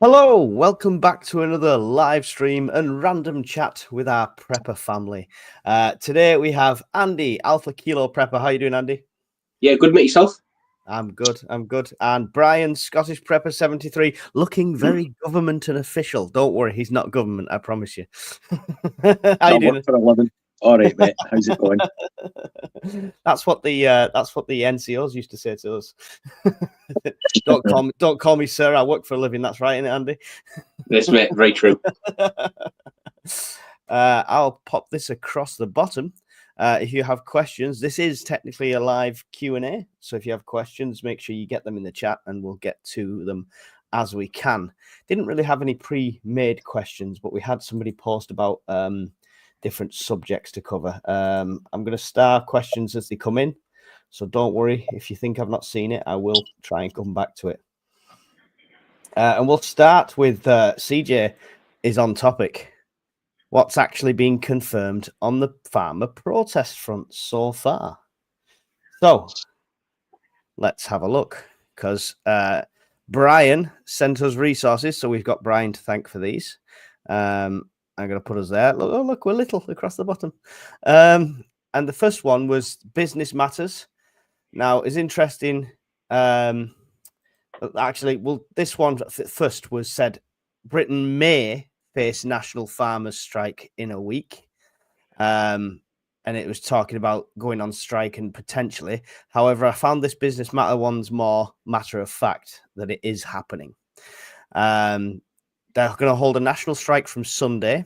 Hello, welcome back to another live stream and random chat with our prepper family. Today we have Andy, Alpha Kilo Prepper. How you doing, Andy? Yeah, good, mate. Yourself? I'm good. And Brian, Scottish Prepper 73, looking very government and official. Don't worry, he's not government, I promise you. How you doing? Work for a living. All right, mate. How's it going? That's what the NCOs used to say to us. Don't call me sir. I work for a living. That's right, isn't it, Andy? Yes, mate. Very true. I'll pop this across the bottom. If you have questions, this is technically a live Q&A. So if you have questions, make sure you get them in the chat and we'll get to them as we can. Didn't really have any pre-made questions, but we had somebody post about different subjects to cover. I'm going to start questions as they come in. So don't worry. If you think I've not seen it, I will try and come back to it. And we'll start with CJ is on topic. What's actually been confirmed on the farmer protest front so far? So let's have a look, because Brian sent us resources, so we've got Brian to thank for these. I'm going to put us there. Look, we're little across the bottom. And the first one was Business Matters. Now, it's interesting. Actually, well, this one first was said Britain may face national farmers' strike in a week. And it was talking about going on strike and potentially. However, I found this Business Matter one's more matter of fact that it is happening. They're going to hold a national strike from Sunday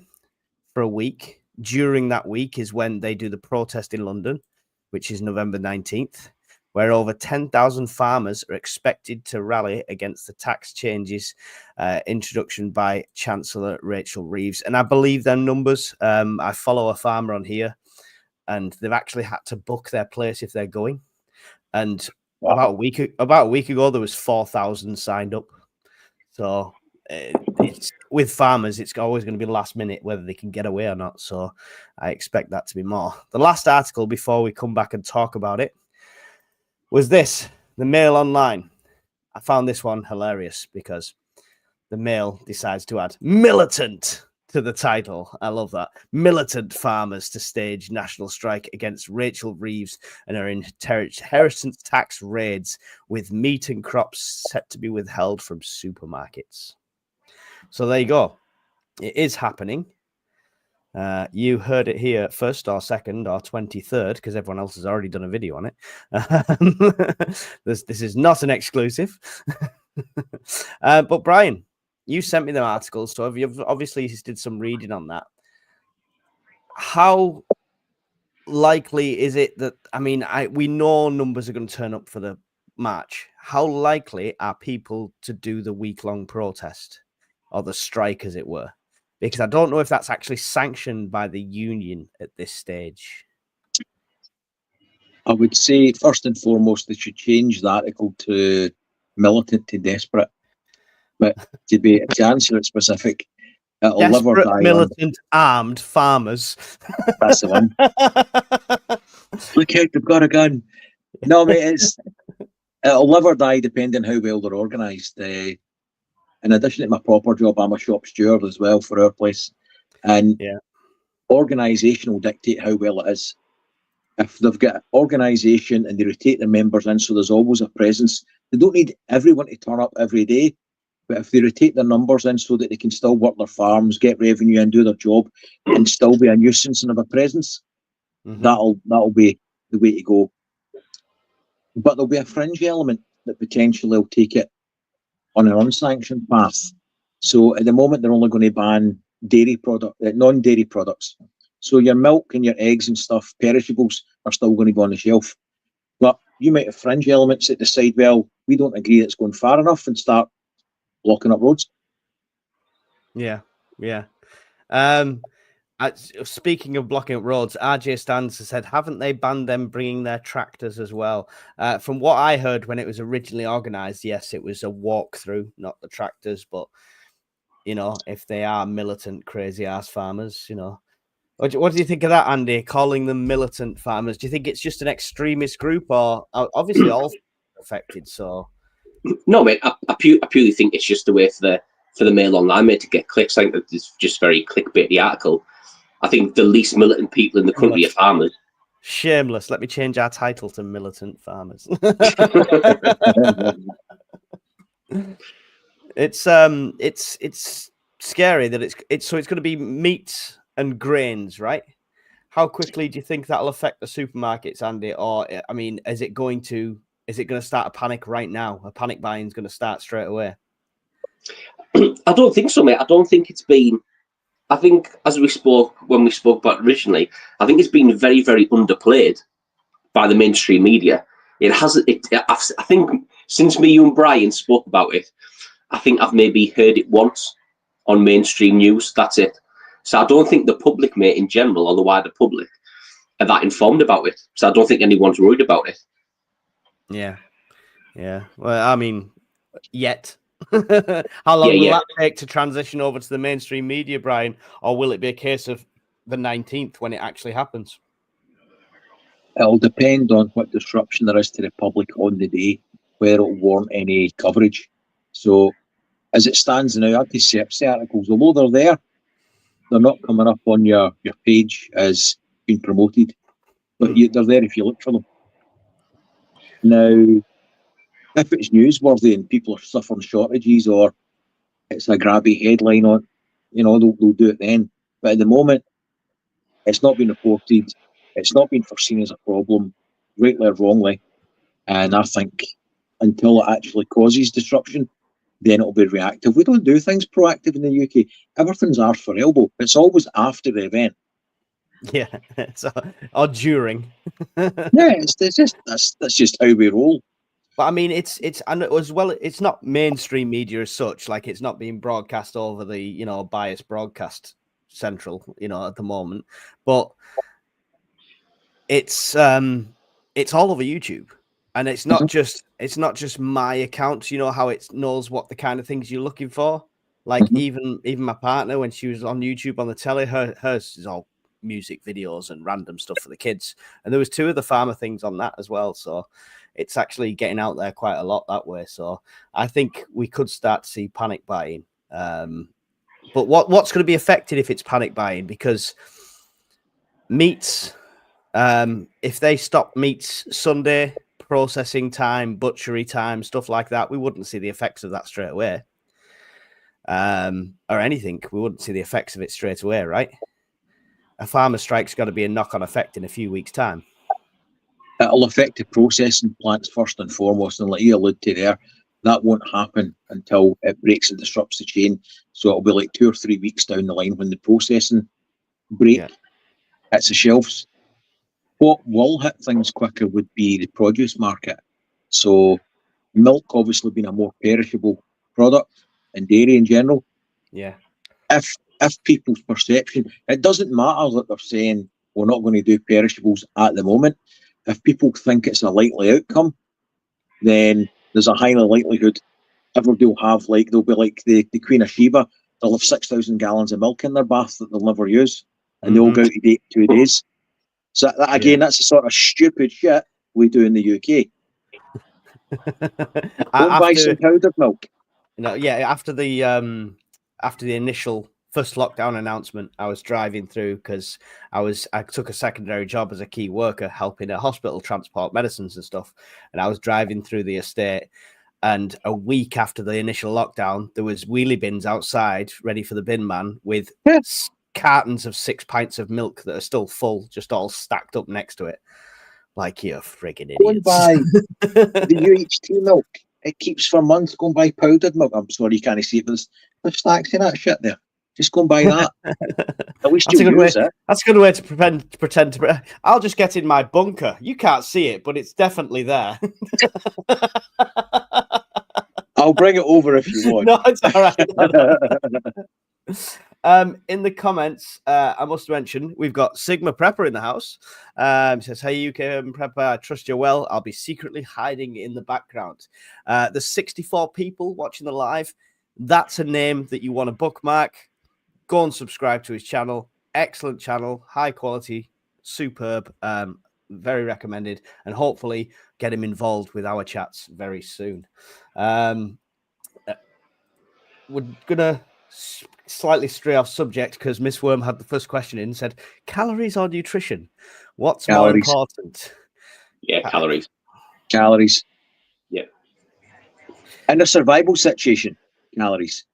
for a week. During that week is when they do the protest in London, which is November 19th, where over 10,000 farmers are expected to rally against the tax changes introduction by Chancellor Rachel Reeves. And I believe their numbers. I follow a farmer on here, and they've actually had to book their place if they're going. And wow. about a week ago, there was 4,000 signed up. So it's with farmers, it's always going to be last minute whether they can get away or not. So I expect that to be more. The last article before we come back and talk about it was this, the Mail Online. I found this one hilarious because the Mail decides to add militant to the title. I love that. Militant farmers to stage national strike against Rachel Reeves and her inheritance tax raids, with meat and crops set to be withheld from supermarkets. So there you go. It is happening. You heard it here first or second or 23rd, because everyone else has already done a video on it. This is not an exclusive. But Brian, you sent me the articles, so you've obviously did some reading on that. How likely is it that, I mean, we know numbers are going to turn up for the march. How likely are people to do the week-long protest or the strike, as it were? Because I don't know if that's actually sanctioned by the union at this stage. I would say, first and foremost, they should change the article to militant to desperate. But to answer it specific, it'll live or die. Militant armed farmers. That's the one. Look out, they've got a gun. No, mate, it'll live or die depending how well they're organised. In addition to my proper job, I'm a shop steward as well for our place. And organisation will dictate how well it is. If they've got organisation and they rotate their members in, so there's always a presence. They don't need everyone to turn up every day, but if they rotate their numbers in so that they can still work their farms, get revenue and do their job, and still be a nuisance and have a presence, that'll be the way to go. But there'll be a fringe element that potentially will take it on an unsanctioned path. So at the moment, they're only going to ban non-dairy products. So your milk and your eggs and stuff, perishables, are still going to be on the shelf. But you might have fringe elements that decide, well, we don't agree that it's going far enough, and start blocking up roads. Yeah. Speaking of blocking up roads, RJ Stans has said, haven't they banned them bringing their tractors as well? From what I heard when it was originally organised, yes, it was a walkthrough, not the tractors. But, you know, if they are militant, crazy-ass farmers, you know. What do you think of that, Andy, calling them militant farmers? Do you think it's just an extremist group, or obviously all affected? So no, mate, I purely think it's just a way for for the Mail Online, mate, to get clicks. I think that it's just very clickbaity article. I think the least militant people in the country are farmers. Shameless. Let me change our title to Militant Farmers. It's scary that it's going to be meat and grains, right? How quickly do you think that'll affect the supermarkets, Andy? Or I mean, is it going to start a panic right now? A panic buying is going to start straight away? I don't think so, mate. I don't think it's been. I think as when we spoke about it originally, I think it's been very, very underplayed by the mainstream media. It hasn't. I think since me, you, and Brian spoke about it, I think I've maybe heard it once on mainstream news. That's it. So I don't think the public, mate, in general, or the wider public, are that informed about it. So I don't think anyone's worried about it. Yeah. Well, I mean, yet. How long will that take to transition over to the mainstream media, Brian? Or will it be a case of the 19th when it actually happens? It'll depend on what disruption there is to the public on the day, where it'll warrant any coverage. So, as it stands now, I'd search the articles, although they're there, they're not coming up on your page as being promoted, but they're there if you look for them. Now, if it's newsworthy and people are suffering shortages, or it's a grabby headline on, they'll do it then. But at the moment, it's not been reported. It's not been foreseen as a problem, rightly or wrongly. And I think until it actually causes disruption, then it'll be reactive. We don't do things proactive in the UK. Everything's arse for elbow. It's always after the event. Yeah, or during. Yeah, that's just how we roll. But I mean, it's and as well, it's not mainstream media as such. Like, it's not being broadcast over the biased broadcast central at the moment. But it's all over YouTube, and it's not just my account. You know how it knows what the kind of things you're looking for. Like even my partner, when she was on YouTube on the telly, hers is all music videos and random stuff for the kids, and there was 2 of the farmer things on that as well. So it's actually getting out there quite a lot that way. So I think we could start to see panic buying. But what's going to be affected if it's panic buying? Because meats, if they stop meats Sunday, processing time, butchery time, stuff like that, we wouldn't see the effects of that straight away. Or anything, we wouldn't see the effects of it straight away, right? A farmer strike's got to be a knock-on effect in a few weeks' time. It'll affect the processing plants first and foremost, and like you alluded to there, that won't happen until it breaks and disrupts the chain. So it'll be like 2 or 3 weeks down the line when the processing break hits the shelves. What will hit things quicker would be the produce market. So milk obviously being a more perishable product, and dairy in general. Yeah. If people's perception, it doesn't matter that they're saying we're not going to do perishables at the moment. If people think it's a likely outcome, then there's a higher likelihood everybody they'll be like the Queen of Sheba. They'll have 6,000 gallons of milk in their bath that they'll never use, and they'll go out to date in 2 days. So again, that's the sort of stupid shit we do in the UK. Don't buy some powdered milk. After the initial first lockdown announcement, I was driving through because I took a secondary job as a key worker helping a hospital transport medicines and stuff. And I was driving through the estate, and a week after the initial lockdown, there was wheelie bins outside ready for the bin man with cartons of 6 pints of milk that are still full, just all stacked up next to it. Like, you're friggin' idiots. Go and buy the UHT milk. It keeps for months. Go and buy powdered milk. I'm sorry you can't see it, but there's stacks of that shit there. Just go and buy that. At least that's you use it. That's a good way to pretend to. I'll just get in my bunker. You can't see it, but it's definitely there. I'll bring it over if you want. No, it's all right. In the comments, I must mention we've got Sigma Prepper in the house. He says, "Hey UK Prepper, I trust you well. I'll be secretly hiding in the background." There's 64 people watching the live. That's a name that you want to bookmark. Go and subscribe to his channel. Excellent channel, high quality, superb, very recommended, and hopefully get him involved with our chats very soon. we're gonna slightly stray off subject because Miss Worm had the first question in and said, calories or nutrition? What's more Calories. important? Yeah, calories. Calories. Yeah. In a survival situation, calories.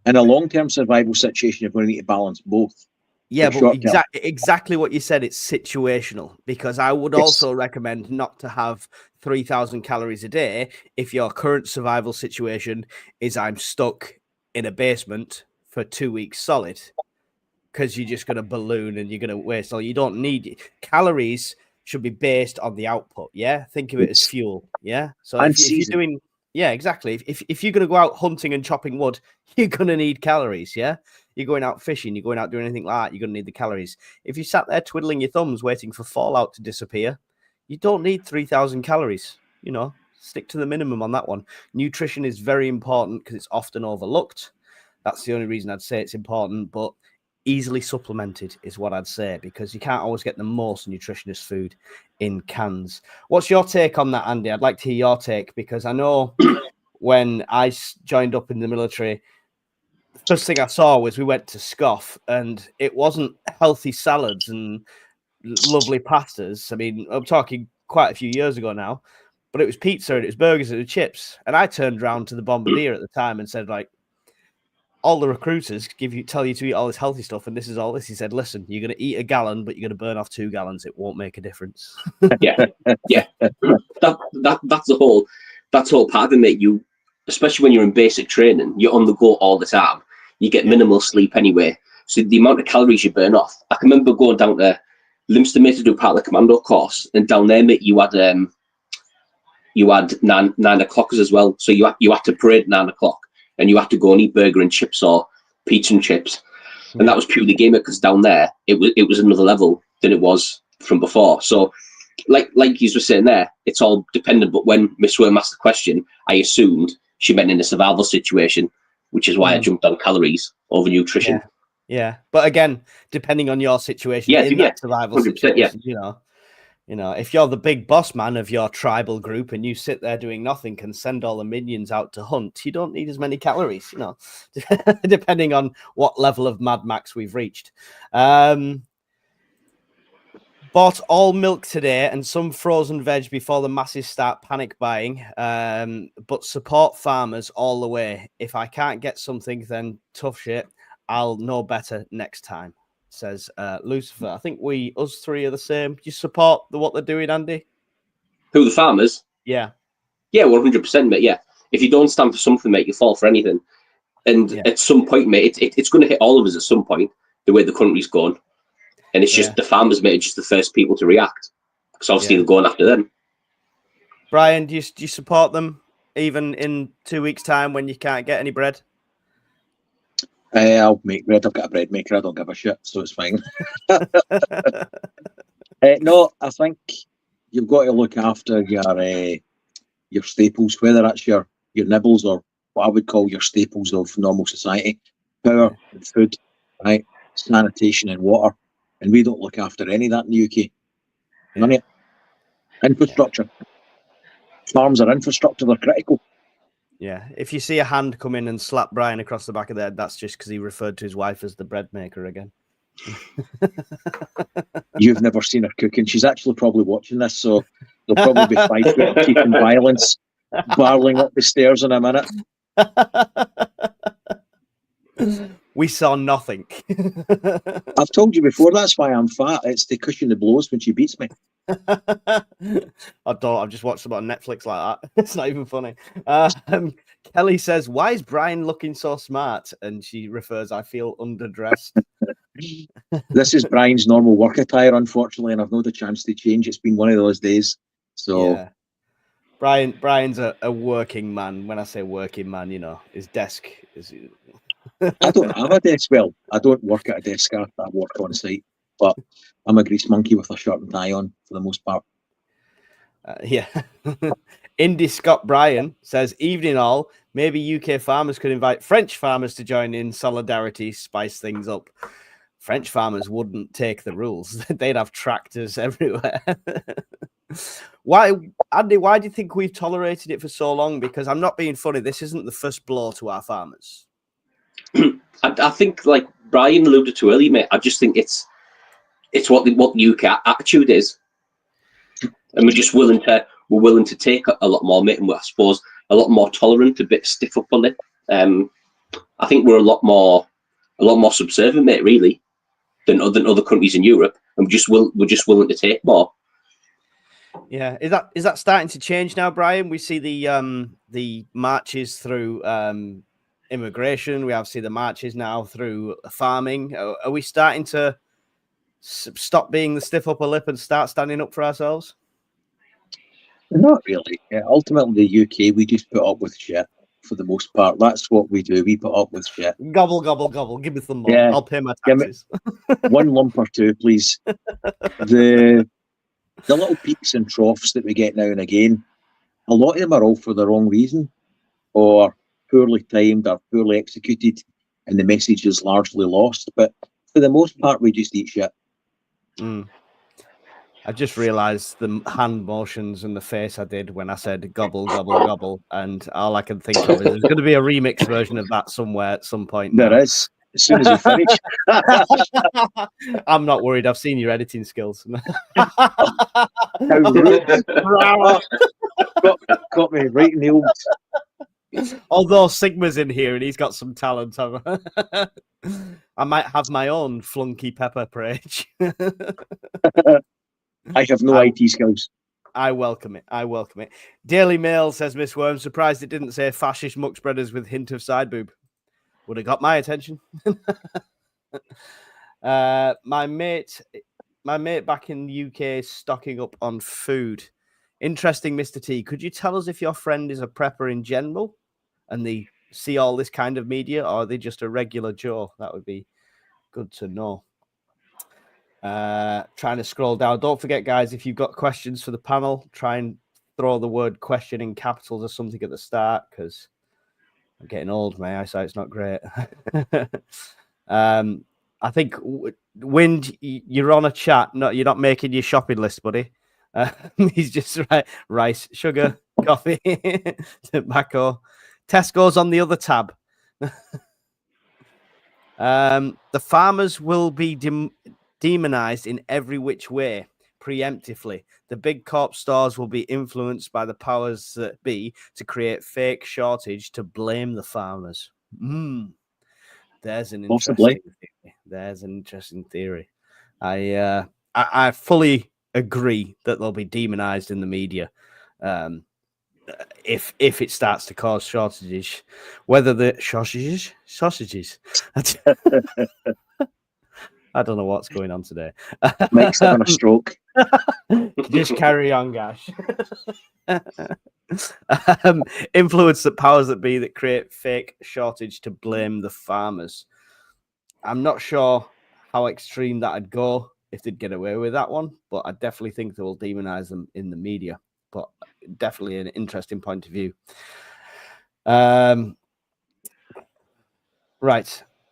In a long-term survival situation, you're going to need to balance both. Yeah, For but short-term. exactly what you said. It's situational, because I would Yes. also recommend not to have 3,000 calories a day if your current survival situation is I'm stuck in a basement for 2 weeks solid, because you're just going to balloon and you're going to waste all. You don't need calories. Should be based on the output. Yeah, think of it as Yes. fuel. Yeah, so And if you're season. doing, yeah, exactly. If you're going to go out hunting and chopping wood, you're going to need calories. Yeah, you're going out fishing, you're going out doing anything like that, you're going to need the calories. If you sat there twiddling your thumbs waiting for fallout to disappear, you don't need 3,000 calories. You know, stick to the minimum on that one. Nutrition is very important because it's often overlooked. That's the only reason I'd say it's important, but easily supplemented is what I'd say, because you can't always get the most nutritious food in cans. What's your take on that, Andy? I'd like to hear your take, because I know when I joined up in the military, the first thing I saw was we went to Scoff, and it wasn't healthy salads and lovely pastas. I mean, I'm talking quite a few years ago now, but it was pizza and it was burgers and it was chips. And I turned around to the bombardier at the time and said, like, all the recruiters tell you to eat all this healthy stuff, and this is all this. He said, listen, you're going to eat a gallon, but you're going to burn off 2 gallons. It won't make a difference. Yeah. That's the whole part of it, mate. You, especially when you're in basic training, you're on the go all the time. You get minimal sleep anyway, so the amount of calories you burn off. I can remember going down to Limster, mate, to do part of the commando course, and down there, mate, you had 9 o'clockers as well. So you had to parade at 9 o'clock, and you had to go and eat burger and chips or pizza and chips. And that was purely gamer, because down there it was another level than it was from before. So like you were saying there, it's all dependent. But when Miss Worm asked the question, I assumed she meant in a survival situation, which is why I jumped on calories over nutrition. Yeah. But again, depending on your situation, that survival 100%, situation, you know, if you're the big boss man of your tribal group and you sit there doing nothing and send all the minions out to hunt, you don't need as many calories, you know, depending on what level of Mad Max we've reached. Bought all milk today and some frozen veg before the masses start panic buying, but support farmers all the way. If I can't get something, then tough shit. I'll know better next time, says Lucifer. I think us three are the same. Do you support what they're doing, Andy? Who, the farmers? Yeah. Yeah, 100%, mate. Yeah. If you don't stand for something, mate, you fall for anything. And at some point, mate, it's going to hit all of us at some point, the way the country's gone. And it's just the farmers, mate, are just the first people to react, because obviously they're going after them. Brian, do you support them even in 2 weeks' time when you can't get any bread? I'll make bread. I've got a bread maker. I don't give a shit, so it's fine. No, I think you've got to look after your staples, whether that's your nibbles or what I would call your staples of normal society: power and food, right? Sanitation and water. And we don't look after any of that in the UK. None of it. Infrastructure. Farms are infrastructure. They're critical. Yeah, if you see a hand come in and slap Brian across the back of the head, that's just because he referred to his wife as the bread maker again. You've never seen her cooking. She's actually probably watching this, so there'll probably be fights with teeth and violence barreling up the stairs in a minute. We saw nothing. I've told you before, that's why I'm fat. It's to cushion the blows when she beats me. I've just watched them on Netflix like that. It's not even funny. Kelly says, why is Brian looking so smart? And she refers, I feel underdressed. This is Brian's normal work attire, unfortunately, and I've not had a chance to change. It's been one of those days. So yeah. Brian's a working man. When I say working man, you know, his desk is... I don't have a desk. Well, I don't work at a desk. I work on site, but I'm a grease monkey with a shirt and tie on for the most part. Yeah. Indy Scott Bryan says, evening all, maybe UK farmers could invite French farmers to join in solidarity, spice things up. French farmers wouldn't take the rules. They'd have tractors everywhere. Why, Andy, why do you think we've tolerated it for so long? Because I'm not being funny. This isn't the first blow to our farmers. I think, like Brian alluded to earlier, mate, I just think it's what the UK attitude is, and we're willing to take a lot more, mate, and we're, I suppose, a lot more tolerant, a bit stiff upper lip. I think we're a lot more subservient, mate, really, than other countries in Europe, and we're just willing to take more. Yeah, is that starting to change now, Brian? We see the marches through immigration. We obviously the marches now through farming. Are we starting to stop being the stiff upper lip and start standing up for ourselves? Not really. Ultimately, the UK, we just put up with shit for the most part. That's what we do. We put up with shit. Gobble, gobble, gobble. Give me some more. Yeah. I'll pay my taxes. One lump or two, please. The little peaks and troughs that we get now and again, a lot of them are all for the wrong reason, or poorly timed or poorly executed, and the message is largely lost. But for the most part, we just eat shit. I just realised the hand motions and the face I did when I said gobble, gobble, gobble. And all I can think of is there's going to be a remix version of that somewhere at some point. There is. As soon as we finish. I'm not worried. I've seen your editing skills. How rude. got me right in the old. Although Sigma's in here and he's got some talent, I might have my own flunky pepper page. I have no IT skills. I welcome it. I welcome it. Daily Mail says, Miss Worm, surprised it didn't say fascist muck spreaders with hint of side boob. Would have got my attention. My mate back in the UK is stocking up on food. Interesting, Mr. T. Could you tell us if your friend is a prepper in general and they see all this kind of media, or are they just a regular Joe? That would be good to know. Trying to scroll down. Don't forget, guys, if you've got questions for the panel, try and throw the word question in capitals or something at the start, because I'm getting old. My eyesight's not great. I think, Wind, you're on a chat. No, you're not making your shopping list, buddy. He's just rice, sugar, coffee, tobacco. Tesco's on the other tab. The farmers will be demonized in every which way, preemptively. The big corp stores will be influenced by the powers that be to create fake shortage to blame the farmers. There's an interesting theory. There's an interesting theory. I fully agree that they'll be demonized in the media. If it starts to cause shortages, whether the sausages. I don't know what's going on today. Mike's having a stroke. Just carry on, Gash. Influence the powers that be that create fake shortage to blame the farmers. I'm not sure how extreme that'd go if they'd get away with that one, but I definitely think they will demonize them in the media. But definitely an interesting point of view. Right.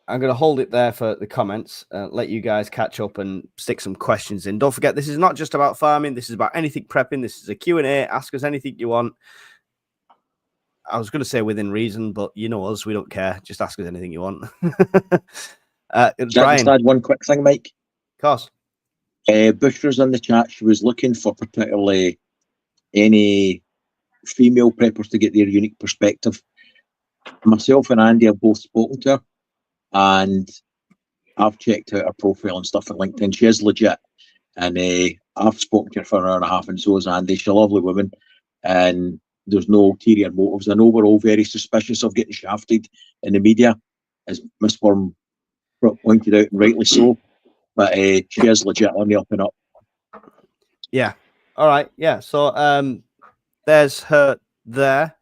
I'm going to hold it there for the comments, let you guys catch up and stick some questions in. Don't forget, this is not just about farming. This is about anything prepping. This is a Q&A. Ask us anything you want. I was going to say within reason, but you know us. We don't care. Just ask us anything you want. Brian, add one quick thing, Mike. Of course. Bushra's in the chat. She was looking for particularly any female preppers to get their unique perspective. Myself and Andy have both spoken to her, and I've checked out her profile and stuff on LinkedIn. She is legit, and I've spoken to her for an hour and a half, and so has Andy. She's a lovely woman, and there's no ulterior motives. I know we're all very suspicious of getting shafted in the media, as Miss Worm pointed out, and rightly so, but she is legit on the up and up. Yeah. All right. Yeah. So there's her there.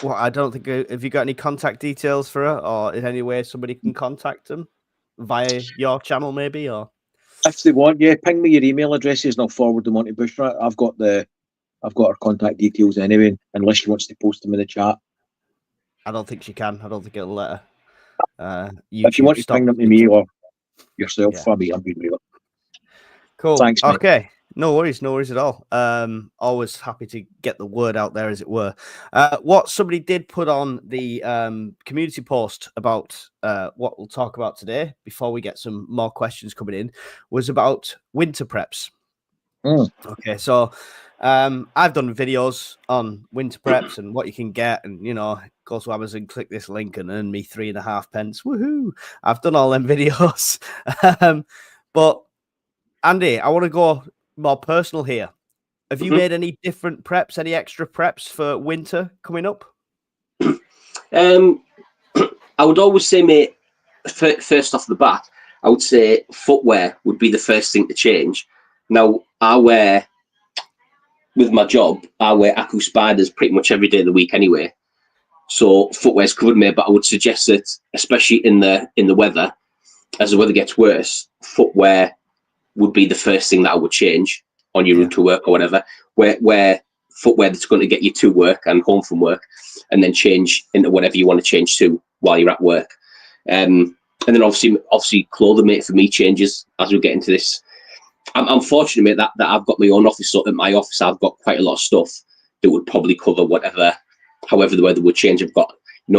Well, I don't think. Have you got any contact details for her, or in any way somebody can contact them via your channel, maybe? Or if they want, yeah, ping me your email addresses and I'll forward them on to Bushra. I've got her contact details anyway, unless she wants to post them in the chat. I don't think she can. I don't think it'll let her. If you want to ping them to me or yourself, for me, I'll be real. Cool. Thanks, mate. Okay. No worries at all. Always happy to get the word out there, as it were. What somebody did put on the community post about what we'll talk about today, before we get some more questions coming in, was about winter preps. Okay, so I've done videos on winter preps and what you can get, and go to Amazon, click this link, and earn me 3.5 pence. Woohoo! I've done all them videos. But Andy, I want to go more personal here. Have you made any different preps, any extra preps for winter coming up? I would always say, mate, first off the bat, I would say footwear would be the first thing to change. Now, with my job, I wear Aku Spiders pretty much every day of the week anyway. So footwear's covered, mate, but I would suggest that, especially in the weather, as the weather gets worse, footwear would be the first thing that I would change on your route to work or whatever. Wear footwear that's going to get you to work and home from work, and then change into whatever you want to change to while you're at work. And then obviously clothing, mate, for me changes as we get into this. I'm fortunate, mate, that I've got my own office. So at my office, I've got quite a lot of stuff that would probably cover however the weather would change. I've got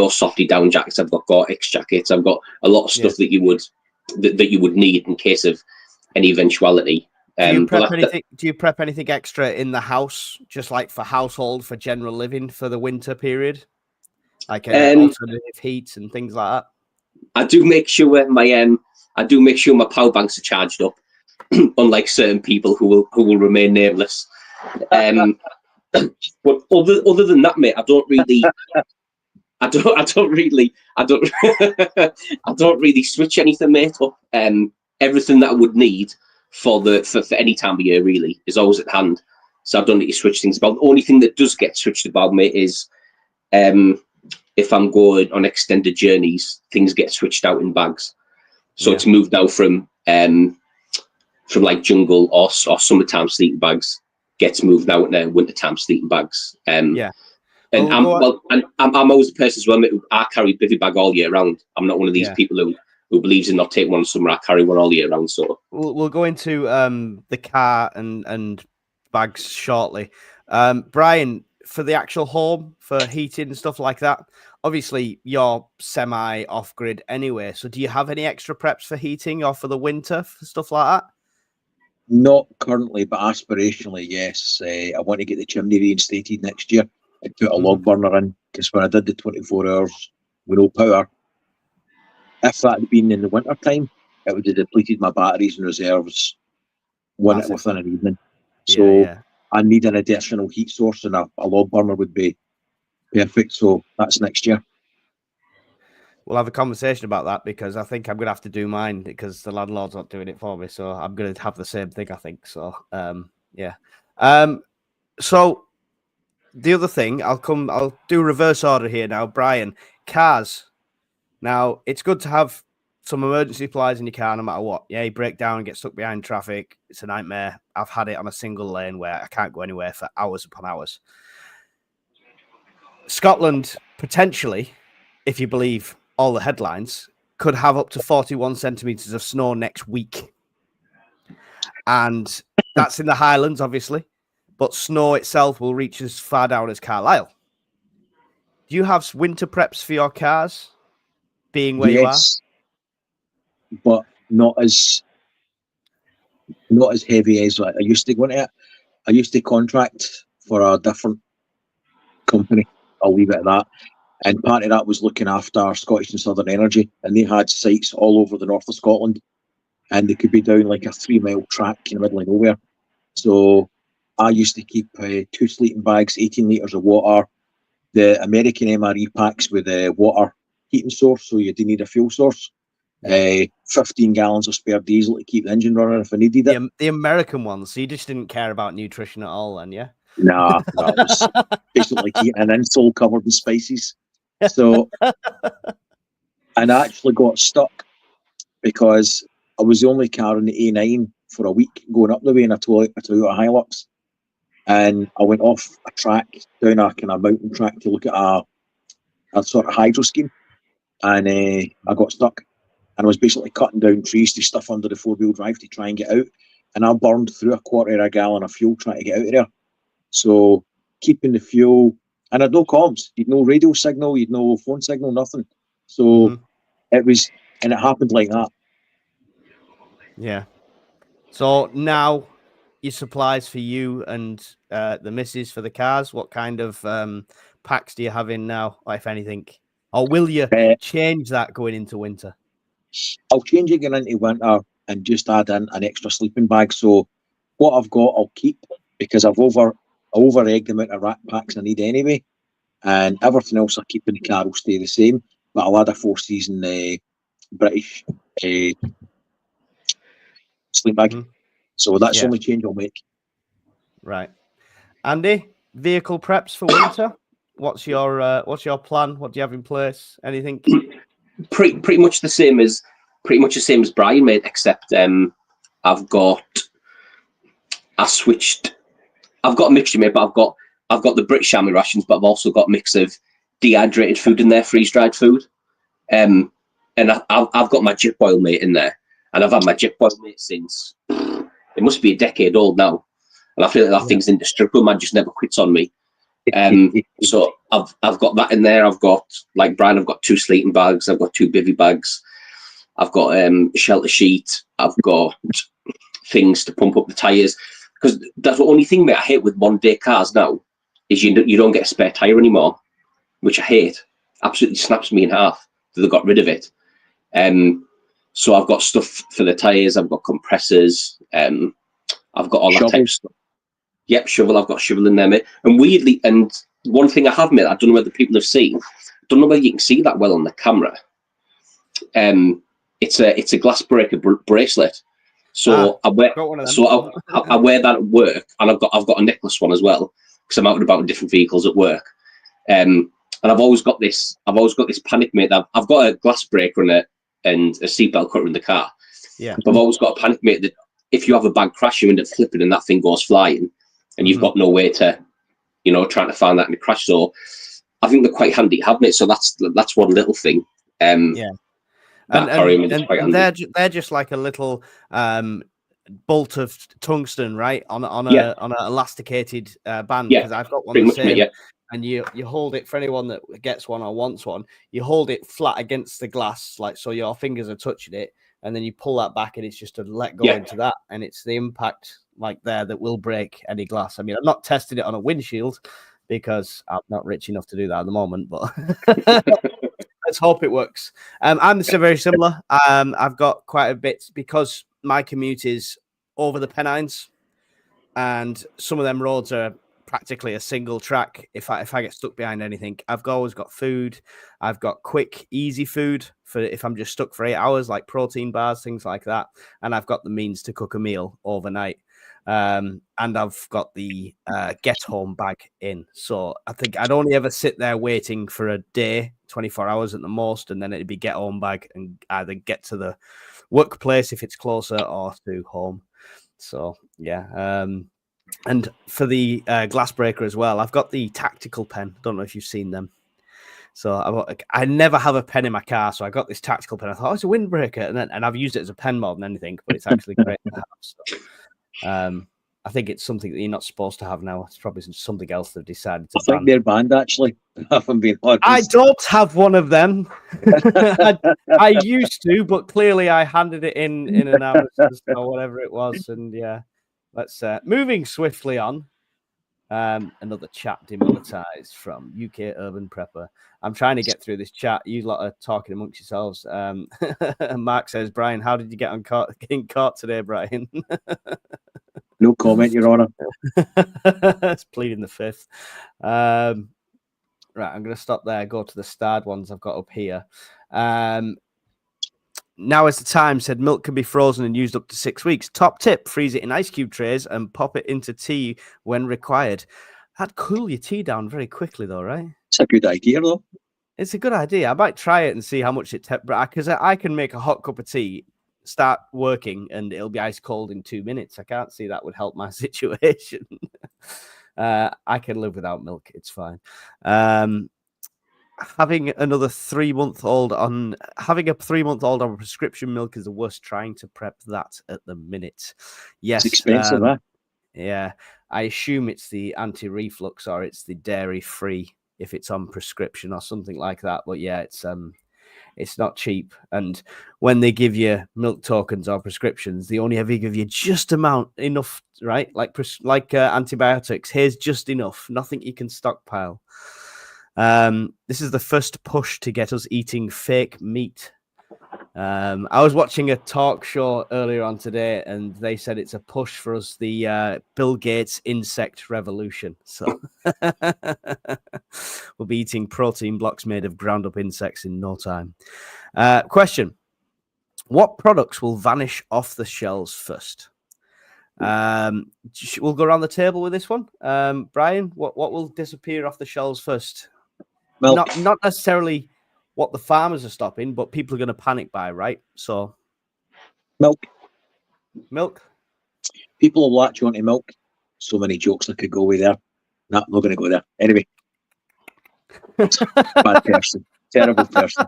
softy down jackets. I've got Gore-Tex jackets. I've got a lot of stuff that you would need in case of any eventuality. Do you prep anything extra in the house, just like for household, for general living, for the winter period, like alternative heats and things like that? I do make sure my power banks are charged up, unlike certain people who will remain nameless. But other than that, mate, I don't really switch anything, mate, up. Everything that I would need for any time of year really is always at hand. So I don't need to switch things about. The only thing that does get switched about, mate, is if I'm going on extended journeys, things get switched out in bags. So it's moved now from like jungle or summertime sleeping bags, gets moved out into wintertime sleeping bags. And I'm always the person as well, mate, I carry a bivy bag all year round. I'm not one of these people who believes in not taking one in summer. I carry one all year round. So we'll go into the car and bags shortly. Brian, for the actual home, for heating and stuff like that, obviously you're semi off grid anyway. So do you have any extra preps for heating or for the winter, for stuff like that? Not currently, but aspirationally, yes. I want to get the chimney reinstated next year. I put a log burner in, because when I did the 24 hours with no power, if that had been in the winter time, it would have depleted my batteries and reserves within an evening. So I need an additional heat source, and a log burner would be perfect. So that's next year. We'll have a conversation about that, because I think I'm going to have to do mine, because the landlord's not doing it for me. So I'm going to have the same thing, I think. So, so the other thing, I'll do reverse order here now. Brian, cars. Now, it's good to have some emergency supplies in your car no matter what. Yeah, you break down and get stuck behind traffic. It's a nightmare. I've had it on a single lane where I can't go anywhere for hours upon hours. Scotland, potentially, if you believe all the headlines, could have up to 41 centimetres of snow next week. And that's in the Highlands, obviously. But snow itself will reach as far down as Carlisle. Do you have winter preps for your cars, being where you are? But not as heavy as I used to go into it. I used to contract for a different company. I'll leave it at that. And part of that was looking after Scottish and Southern Energy, and they had sites all over the north of Scotland, and they could be down like a 3-mile track in the middle of nowhere. So I used to keep 2 sleeping bags, 18 litres of water, the American MRE packs with a water heating source, so you do need a fuel source, 15 gallons of spare diesel to keep the engine running if I needed it. The American ones, so you just didn't care about nutrition at all then, yeah? Nah, it was basically eating an insole covered in spices. So, and I actually got stuck because I was the only car in the A9 for a week going up the way in a Toyota Hilux. And I went off a track, down a kind of mountain track to look at a sort of hydro scheme. And I got stuck. And I was basically cutting down trees to stuff under the 4-wheel drive to try and get out. and I burned through 1/4 gallon of fuel trying to get out of there. So keeping the fuel, and I had no comms, you'd no radio signal, you'd no phone signal, nothing. So it was, and it happened like that. Yeah. So now your supplies for you and the missus for the cars, what kind of packs do you have in now, if anything? Or will you change that going into winter? I'll change it going into winter and just add in an extra sleeping bag. So what I've got, I'll keep, because I've over-egged the amount of rack packs I need anyway. And everything else I keep in the car will stay the same. But I'll add a 4-season British sleep bag. So that's the only change I'll make. Right. Andy, vehicle preps for winter? What's your plan? What do you have in place? Anything? Pretty much the same as Brian, mate, except I've got a mixture, mate, but I've got the British Army rations, but I've also got a mix of dehydrated food in there, freeze-dried food. And I've got my Jip Oil, mate, in there. And I've had my Jip Oil, mate, since it must be a decade old now. And I feel like that thing's indestructible, man, just never quits on me. So I've got that in there. I've got, like Brian, I've got 2 sleeping bags. I've got 2 bivvy bags. I've got a shelter sheet. I've got things to pump up the tyres. Because that's the only thing, mate, I hate with one-day cars now, is you don't get a spare tyre anymore, which I hate. Absolutely snaps me in half that they got rid of it. So I've got stuff for the tyres. I've got compressors. I've got all that type of stuff. Yep, shovel. I've got a shovel in there, mate. And weirdly, and one thing I have, mate, I don't know whether people have seen. I don't know whether you can see that well on the camera. It's a glass breaker bracelet. So I wear that at work, and I've got a necklace one as well because I'm out and about in different vehicles at work. And I've always got this panic, mate. That I've got a glass breaker and a seatbelt cutter in the car. Yeah. But I've always got a panic, mate, that if you have a bad crash, you end up flipping and that thing goes flying, and you've got no way to, trying to find that in the crash. So I think they're quite handy to have, mate. So that's one little thing. Yeah. And they're just like a little bolt of tungsten, right? On an elasticated band. Because I've got one the same. And you hold it, for anyone that gets one or wants one, you hold it flat against the glass, like so your fingers are touching it, and then you pull that back, and it's just to let go into that, and it's the impact like there that will break any glass. I mean, I'm not testing it on a windshield because I'm not rich enough to do that at the moment, but let's hope it works. I'm very similar. I've got quite a bit because my commute is over the Pennines, and some of them roads are practically a single track. If I get stuck behind anything, I've always got food. I've got quick, easy food for if I'm just stuck for 8 hours, like protein bars, things like that. And I've got the means to cook a meal overnight. And I've got the get home bag in. So I think I'd only ever sit there waiting for a day, 24 hours at the most, and then it'd be get home bag and either get to the workplace if it's closer or to home. So yeah. And for the glass breaker as well, I've got the tactical pen. Don't know if you've seen them. So I never have a pen in my car, so I got this tactical pen. I thought, it's a windbreaker, and I've used it as a pen more than anything, but it's actually great to have. So, I think it's something that you're not supposed to have now. It's probably something else they've decided to ban. I think they're banned, actually. If I'm being honest. I don't have one of them. I used to, but clearly I handed it in an Amazon or whatever it was, and yeah. Let's moving swiftly on. Another chat demonetized from UK Urban Prepper. I'm trying to get through this chat. You lot are talking amongst yourselves. Mark says, Brian, how did you get getting caught today, Brian? No comment, Your Honour. It's pleading the fifth. Right, I'm going to stop there. Go to the starred ones I've got up here. Now is the time, said milk can be frozen and used up to 6 weeks. Top tip, freeze it in ice cube trays and pop it into tea when required. That'd cool your tea down very quickly though, right? It's a good idea though. It's a good idea. I might try it and see how much it because I can make a hot cup of tea, start working, and it'll be ice cold in 2 minutes. I can't see that would help my situation. I can live without milk. It's fine. having another 3-month-old on having a 3-month-old on prescription milk is the worst. Trying to prep that at the minute. Yes, It's expensive, huh? Yeah, I assume it's the anti-reflux or it's the dairy-free if it's on prescription or something like that. But yeah, it's not cheap. And when they give you milk tokens or prescriptions, they only ever give you just enough, right? Like antibiotics. Here's just enough. Nothing you can stockpile. This is the first push to get us eating fake meat. I was watching a talk show earlier on today, and they said it's a push for us, the Bill Gates insect revolution. So we'll be eating protein blocks made of ground up insects in no time. Question: what products will vanish off the shelves first? We'll go around the table with this one. Brian, what will disappear off the shelves first? Milk. Not necessarily what the farmers are stopping, but people are going to panic buy, right? So, Milk. People will latch onto milk. So many jokes I could go with there. No, I'm not going to go there. Anyway. Bad person. Terrible person.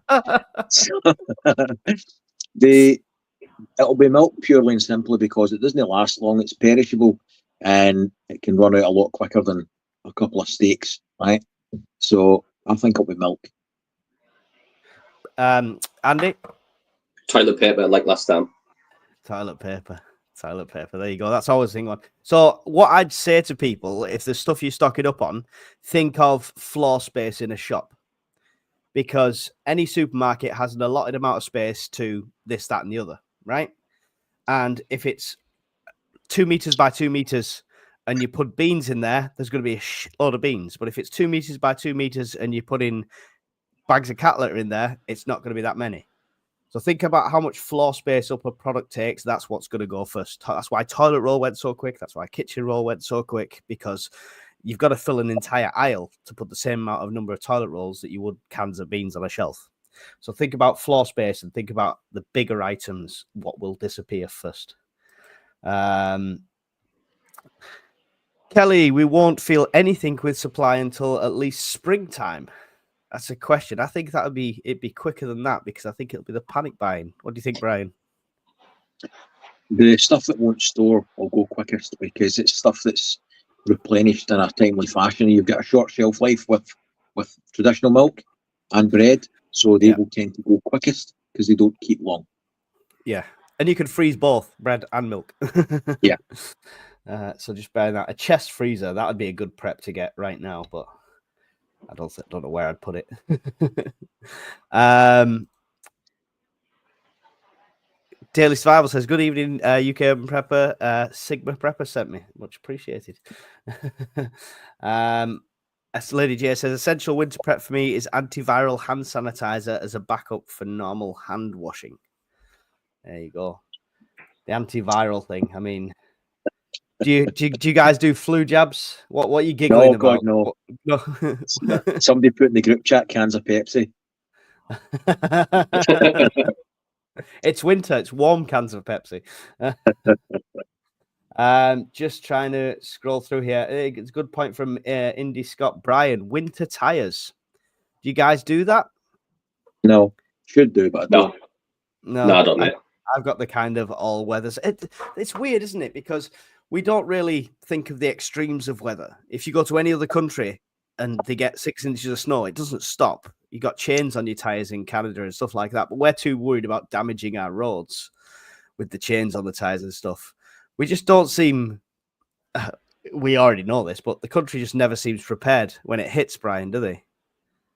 It'll be milk purely and simply because it doesn't last long. It's perishable and it can run out a lot quicker than a couple of steaks, right? So I think it'll be milk. Andy? Toilet paper, like last time. Toilet paper. There you go. That's always the thing on. So what I'd say to people, if there's stuff you're stocking up on, think of floor space in a shop. Because any supermarket has an allotted amount of space to this, that, and the other, right? And if it's 2 meters by 2 meters and you put beans in there, there's going to be a load of beans. But if it's 2 meters by 2 meters and you put in bags of cat litter in there, it's not going to be that many. So think about how much floor space up a product takes. That's what's going to go first. That's why toilet roll went so quick. That's why kitchen roll went so quick, because you've got to fill an entire aisle to put the same amount of number of toilet rolls that you would cans of beans on a shelf. So think about floor space and think about the bigger items, what will disappear first. Kelly, we won't feel anything with supply until at least springtime. That's a question. I think it'd be quicker than that because I think it'll be the panic buying. What do you think, Brian? The stuff that won't store will go quickest because it's stuff that's replenished in a timely fashion. You've got a short shelf life with traditional milk and bread, so they will tend to go quickest because they don't keep long. Yeah, and you can freeze both bread and milk. Yeah. So just bear that. A chest freezer, that would be a good prep to get right now, but I don't know where I'd put it. Daily Survival says, good evening, UK Urban Prepper. Sigma Prepper sent me. Much appreciated. As Lady J says, essential winter prep for me is antiviral hand sanitizer as a backup for normal hand washing. There you go. The antiviral thing. I mean, do you guys do flu jabs? What are you giggling about? No. Somebody put in the group chat cans of Pepsi. It's winter. It's warm cans of Pepsi. Just trying to scroll through here. It's a good point from Indy Scott. Brian, winter tires. Do you guys do that? No, should do, but I don't. No, I don't know. I've got the kind of all weathers. It's weird, isn't it? Because we don't really think of the extremes of weather. If you go to any other country and they get 6 inches of snow, it doesn't stop. You got chains on your tires in Canada and stuff like that. But we're too worried about damaging our roads with the chains on the tires and stuff. We just don't seem. We already know this, but the country just never seems prepared when it hits, Brian, do they?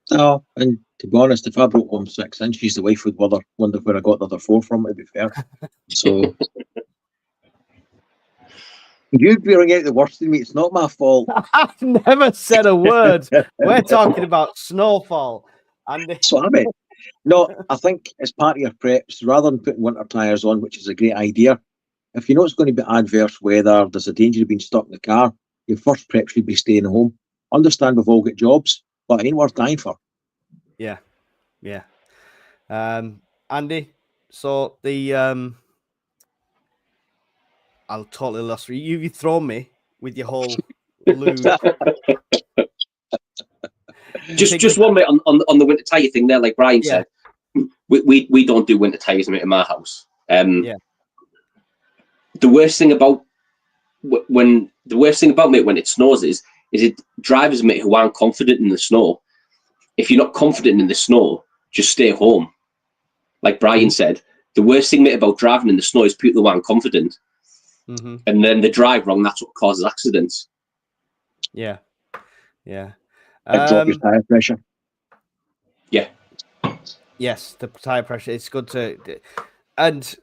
No, and to be honest, if I brought home 6 inches, the wife would wonder where I got the other 4 from, to be fair. So you bring out the worst in me. It's not my fault. I've never said a word. We're talking about snowfall. So I mean, no, I think as part of your preps, rather than putting winter tyres on, which is a great idea, if you know it's going to be adverse weather, there's a danger of being stuck in the car, your first prep should be staying home. Understand we've all got jobs, but it ain't worth dying for. Yeah. Andy, so the I'll totally lost you. You've thrown me with your whole lube. Just one minute on the winter tyre thing there, like Brian said. We don't do winter tyres in my house. The worst thing about when it snows is it drivers, mate, who aren't confident in the snow. If you're not confident in the snow, just stay home. Like Brian said, the worst thing, mate, about driving in the snow is people who aren't confident. Mm-hmm. And then they drive wrong. That's what causes accidents. Yeah. Drop your tire pressure. Yeah. Yes, the tire pressure. It's good to and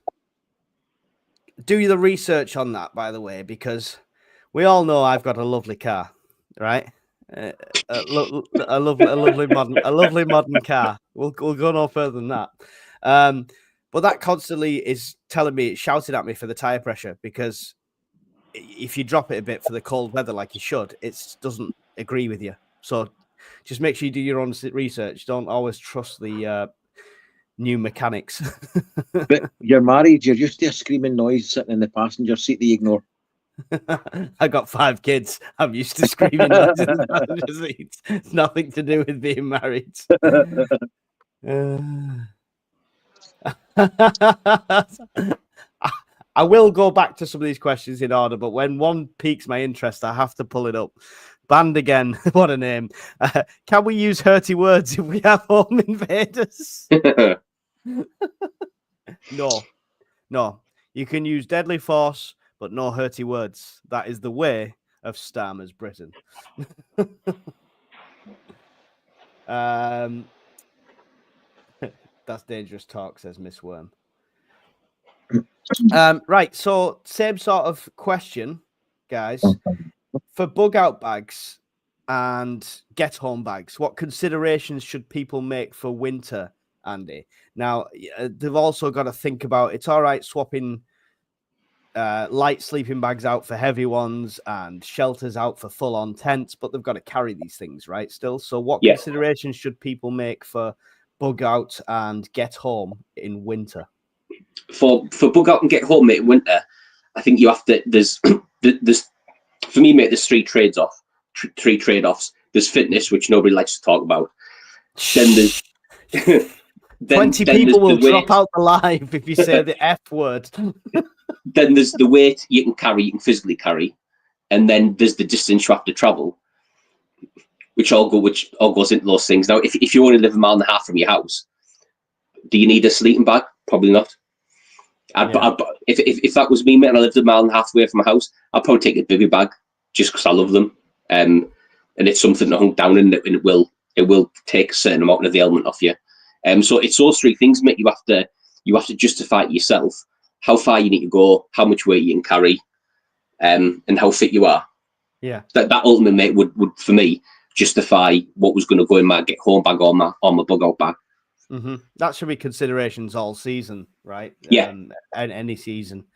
do the research on that, by the way, because we all know I've got a lovely car, right? A lovely modern car. We'll go no further than that. But that constantly is telling me, shouting at me for the tire pressure, because if you drop it a bit for the cold weather like you should, it doesn't agree with you. So just make sure you do your own research. Don't always trust the new mechanics. But you're married, you're used to a screaming noise sitting in the passenger seat that you ignore. I got 5 kids. I'm used to screaming noise in the passenger seat. It's nothing to do with being married. I will go back to some of these questions in order, but when one piques my interest, I have to pull it up. Banned again. What a name. Can we use hurty words if we have home invaders? No. You can use deadly force, but no hurty words. That is the way of Starmer's Britain. That's dangerous talk, says Miss Worm. Right, so same sort of question, guys. For bug out bags and get home bags, what considerations should people make for winter, Andy? Now, they've also got to think about, it's all right swapping light sleeping bags out for heavy ones and shelters out for full-on tents, but they've got to carry these things, right, still? So what considerations should people make for bug out and get home in winter? For bug out and get home, mate, in winter, I think you have to, there's for me, mate, there's three trade-offs. There's fitness, which nobody likes to talk about. Then there's 20 people will drop out alive if you say the F word. Then there's the weight you can carry, you can physically carry, and then there's the distance you have to travel, which all goes into those things. Now, if you only live 1.5 miles from your house, do you need a sleeping bag? Probably not. If that was me, mate, and I lived 1.5 miles away from my house, I'd probably take a bivy bag just because I love them, and it's something to hunk down, and it will take a certain amount of the element off you. So it's those three things, mate. You have to justify it yourself, how far you need to go, how much weight you can carry, and how fit you are. Yeah, that ultimately, mate, would for me justify what was going to go in my get home bag or my bug out bag. Mm-hmm. That should be considerations all season, right? Yeah, and any season.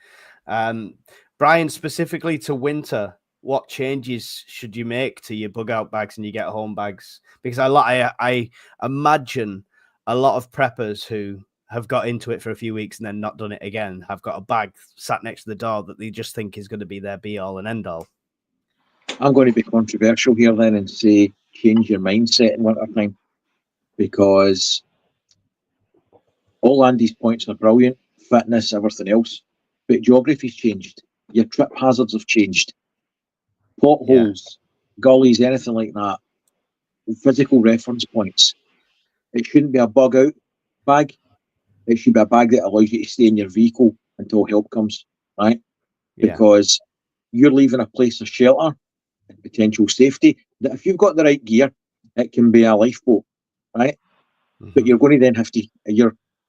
Brian, specifically to winter, what changes should you make to your bug out bags and your get home bags? Because I imagine a lot of preppers who have got into it for a few weeks and then not done it again have got a bag sat next to the door that they just think is going to be their be all and end all. I'm going to be controversial here then and say change your mindset in winter time, because all Andy's points are brilliant, fitness, everything else, but geography's changed. Your trip hazards have changed. Potholes, gullies, anything like that. Physical reference points. It shouldn't be a bug out bag. It should be a bag that allows you to stay in your vehicle until help comes, right? Yeah. Because you're leaving a place of shelter and potential safety that if you've got the right gear, it can be a lifeboat, right? Mm-hmm. But you're going to then have to,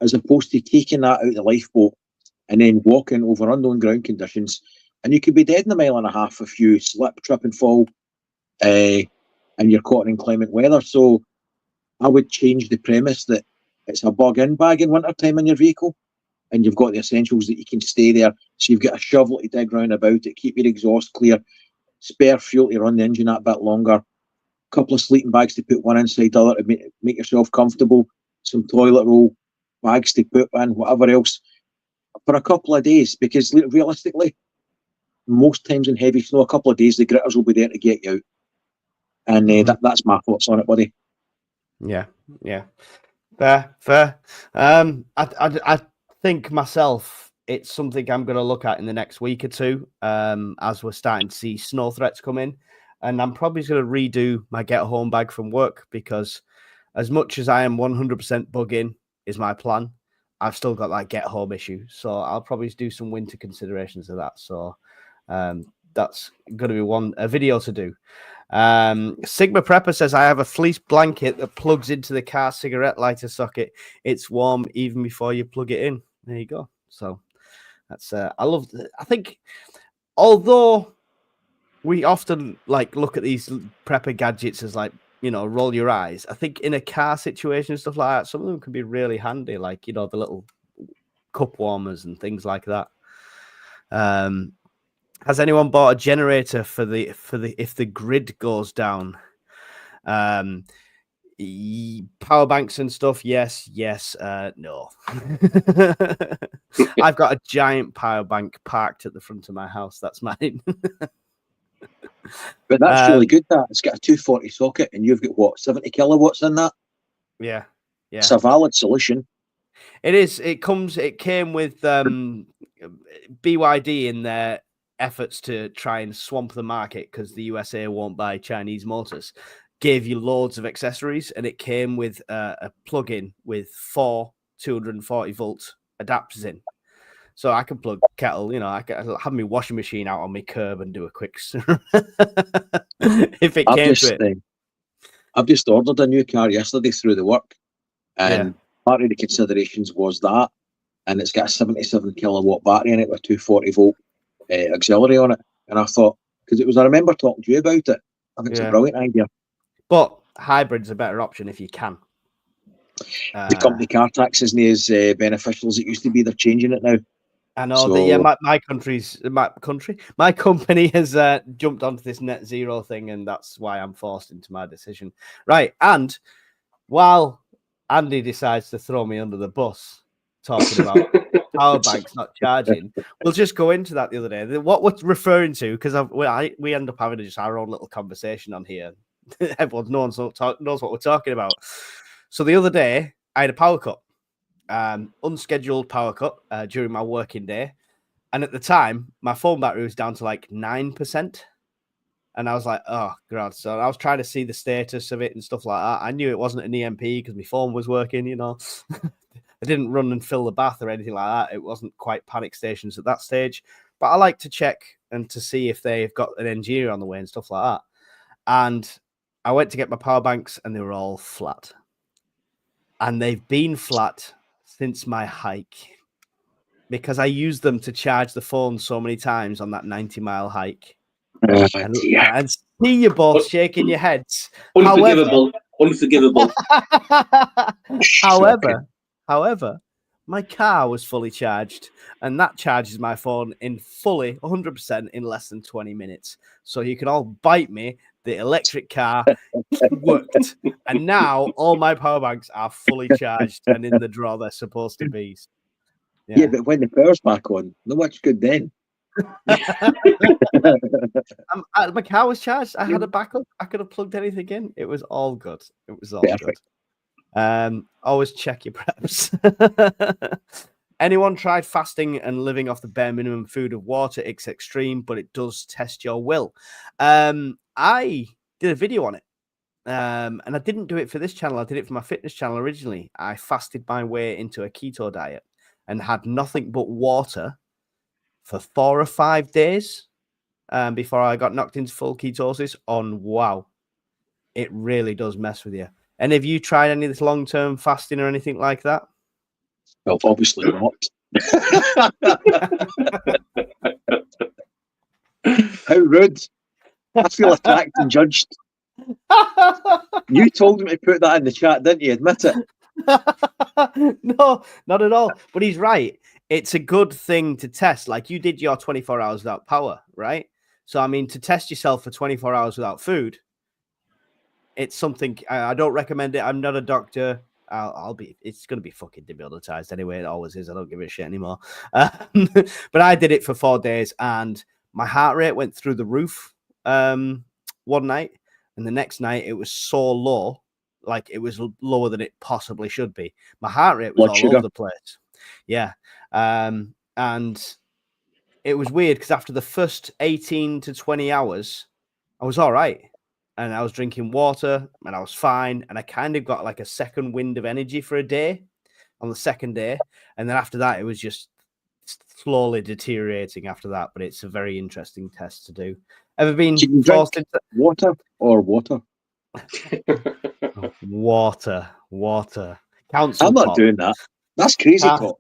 as opposed to taking that out of the lifeboat and then walking over unknown ground conditions, and you could be dead in 1.5 miles if you slip, trip and fall, and you're caught in inclement weather. So I would change the premise that it's a bug-in bag in wintertime in your vehicle, and you've got the essentials that you can stay there. So you've got a shovel to dig round about it, keep your exhaust clear, spare fuel to run the engine that bit longer, a couple of sleeping bags to put one inside the other to make yourself comfortable, some toilet roll, bags to put in, whatever else, for a couple of days. Because realistically, most times in heavy snow, a couple of days, the gritters will be there to get you out. And that's my thoughts on it, buddy. Yeah. Fair. I think myself, it's something I'm going to look at in the next week or two, as we're starting to see snow threats come in, and I'm probably going to redo my get home bag from work, because as much as I am 100% bug in is my plan, I've still got that get home issue, so I'll probably do some winter considerations of that. So that's going to be a video to do. Sigma Prepper says, I have a fleece blanket that plugs into the car cigarette lighter socket. It's warm even before you plug it in. There you go. So that's I think, although we often look at these prepper gadgets as roll your eyes, I think in a car situation and stuff like that, some of them can be really handy, the little cup warmers and things like that. Has anyone bought a generator for the if the grid goes down? Power banks and stuff, yes, no. I've got a giant power bank parked at the front of my house. That's mine. But that's really good. That it's got a 240 socket, and you've got what, 70 kilowatts in that? Yeah. It's a valid solution. It is. It came with BYD in their efforts to try and swamp the market because the USA won't buy Chinese motors. Gave you loads of accessories, and it came with a plug-in with 4 240 volt adapters in. So I can plug kettle, I can have my washing machine out on my curb and do a quick if it came to it. I've just ordered a new car yesterday through the work, and part of the considerations was that, and it's got a 77 kilowatt battery in it with 240 volt auxiliary on it. And I thought, because I remember talking to you about it, I think it's a brilliant idea. But hybrid's a better option if you can. The company car tax isn't as beneficial as it used to be. They're changing it now. I know that. My company has jumped onto this net zero thing, and that's why I'm forced into my decision. Right, and while Andy decides to throw me under the bus talking about power banks not charging, we'll just go into that the other day. What we're referring to, because we end up having just our own little conversation on here. Everyone knows what we're talking about. So the other day, I had a power cut. Unscheduled power cut during my working day, and at the time my phone battery was down to 9%, and I was like, oh god. So I was trying to see the status of it and stuff like that. I knew it wasn't an EMP because my phone was working. I didn't run and fill the bath or anything like that. It wasn't quite panic stations at that stage, but I like to check and to see if they've got an engineer on the way and stuff like that. And I went to get my power banks, and they were all flat, and they've been flat since my hike, because I used them to charge the phone so many times on that 90-mile hike. And see you both shaking your heads. Unforgivable. However, my car was fully charged, and that charges my phone in fully 100% in less than 20 minutes. So you can all bite me. The electric car worked, and now all my power banks are fully charged and in the drawer they're supposed to be. Yeah, but when the power's back on, not much good then. My car was charged. I had a backup. I could have plugged anything in. It was all good. Perfect. Good. Always check your preps. Anyone tried fasting and living off the bare minimum food of water? It's extreme, but it does test your will. I did a video on it, and I didn't do it for this channel. I did it for my fitness channel originally. I fasted my way into a keto diet and had nothing but water for 4 or 5 days before I got knocked into full ketosis. Wow, it really does mess with you. And have you tried any of this long-term fasting or anything like that? Well, obviously not. How rude. I feel attacked and judged. You told him to put that in the chat, didn't you? Admit it. No, not at all. But he's right. It's a good thing to test. Like, you did your 24 hours without power, right? So, I mean, to test yourself for 24 hours without food, it's something I don't recommend it. I'm not a doctor. It's going to be fucking demonetized anyway. It always is. I don't give a shit anymore. But I did it for 4 days, and my heart rate went through the roof one night, and the next night it was so low like it was lower than it possibly should be. My heart rate was Blood all sugar. over the place. Yeah. And it was weird because after the first 18 to 20 hours, I was all right. And I was drinking water and I was fine. And I kind of got like a second wind of energy for a day on the second day. And then after that, it was just slowly deteriorating after that. But it's a very interesting test to do. Ever been Can you forced drink into water or water? water? Council I'm not pop. doing that. That's crazy talk.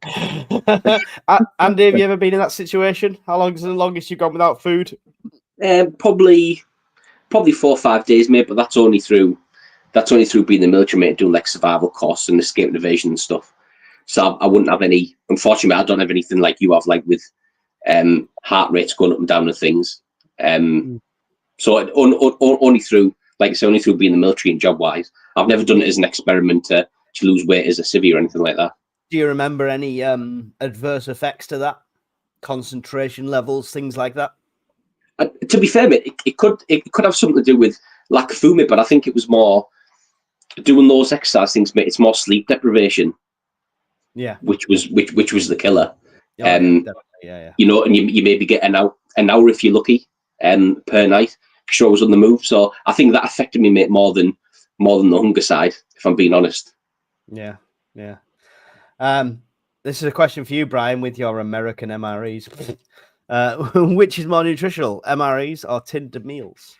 Andy, have you ever been in that situation? How long is the longest you've gone without food? Probably 4 or 5 days, mate. But that's only through being in the military, mate, doing like survival courses and escape and evasion and stuff. So I wouldn't have any. Unfortunately, I don't have anything like you have, like with heart rates going up and down and things. So only through, like I say, only through being in the military and job wise. I've never done it as an experiment to lose weight as a civvy or anything like that. Do you remember any adverse effects to that? Concentration levels, things like that? To be fair, mate, it could have something to do with lack of food, mate, but I think it was more doing those exercise things, mate. It's more sleep deprivation. Yeah. Which was the killer. Yeah. You know, and you maybe get an hour if you're lucky, per night. Because I was on the move, so I think that affected me, mate, more than the hunger side, if I'm being honest. Yeah. This is a question for you, Brian, with your American MREs. Which is more nutritional, MREs or tinned meals?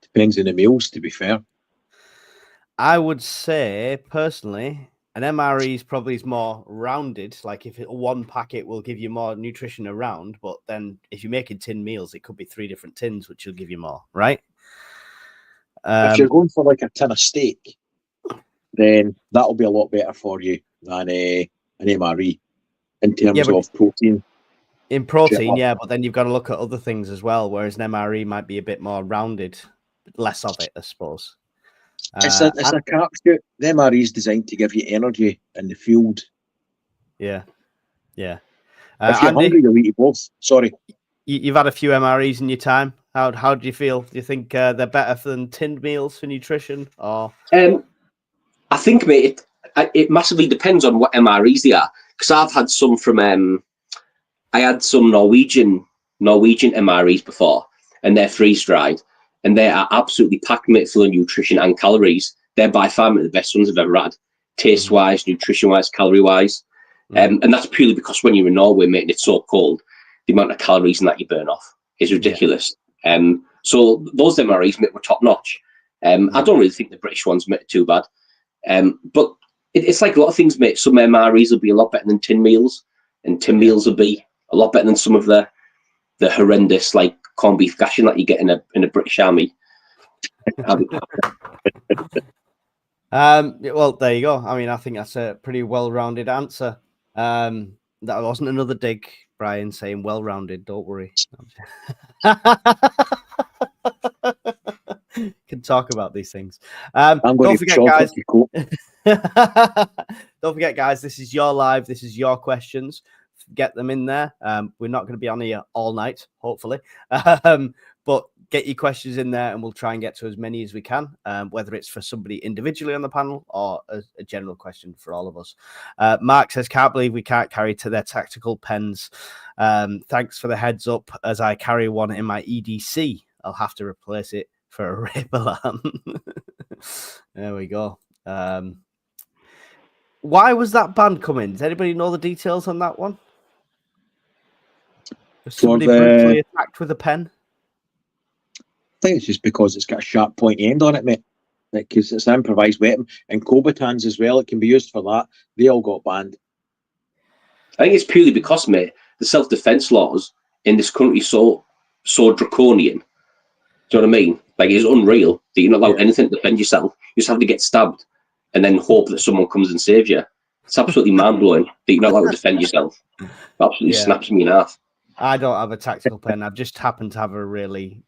Depends on the meals, to be fair. I would say, personally, an MRE is probably more rounded. Like if one packet will give you more nutrition around, but then if you're making tin meals, it could be 3 different tins, which will give you more, right? If you're going for like a tin of steak, then that'll be a lot better for you than an MRE in terms of protein. In protein, yeah, but then you've got to look at other things as well, whereas an MRE might be a bit more rounded, less of it, I suppose. It's a carb shoot. The MRE is designed to give you energy in the field. Yeah. If you're Andy, hungry, you'll eat both. Sorry. You've had a few MREs in your time. How do you feel? Do you think they're better than tinned meals for nutrition? Or I think, mate, it massively depends on what MREs they are. Because I've had some from I had some Norwegian MREs before, and they're freeze dried, and they are absolutely packed, mate, full of nutrition and calories. They're by far the best ones I've ever had, taste wise, nutrition wise, calorie wise, and that's purely because when you're in Norway, mate, and it's so cold, the amount of calories that you burn off is ridiculous. So those MREs, mate, were top notch. I don't really think the British ones, mate, are too bad, but it's like a lot of things, mate. Some MREs will be a lot better than tin meals, and tin meals will be a lot better than some of the horrendous like corned beef gashing that you get in a British army. Well, there you go. I mean, I think that's a pretty well-rounded answer. That wasn't another dig, Brian, saying well-rounded. Don't worry. Can talk about these things. Don't forget, guys. Don't forget, guys. This is your live. This is your questions. Get them in there. We're not going to be on here all night, hopefully, but get your questions in there and we'll try and get to as many as we can, whether it's for somebody individually on the panel or a general question for all of us. Mark says, can't believe we can't carry to their tactical pens. Thanks for the heads up. As I carry one in my EDC, I'll have to replace it for a rape alarm. There we go. Why was that ban coming? Does anybody know the details on that one? Was somebody brutally attacked with a pen? I think it's just because it's got a sharp pointy end on it, mate. Because it's an improvised weapon. And Kobatans as well, it can be used for that. They all got banned. I think it's purely because, mate, the self-defense laws in this country so draconian. Do you know what I mean? Like, it's unreal that you're not allowed anything to defend yourself. You just have to get stabbed and then hope that someone comes and saves you. It's absolutely mind-blowing that you're not allowed to defend yourself. It absolutely snaps me in half. I don't have a tactical pen. I've just happened to have a really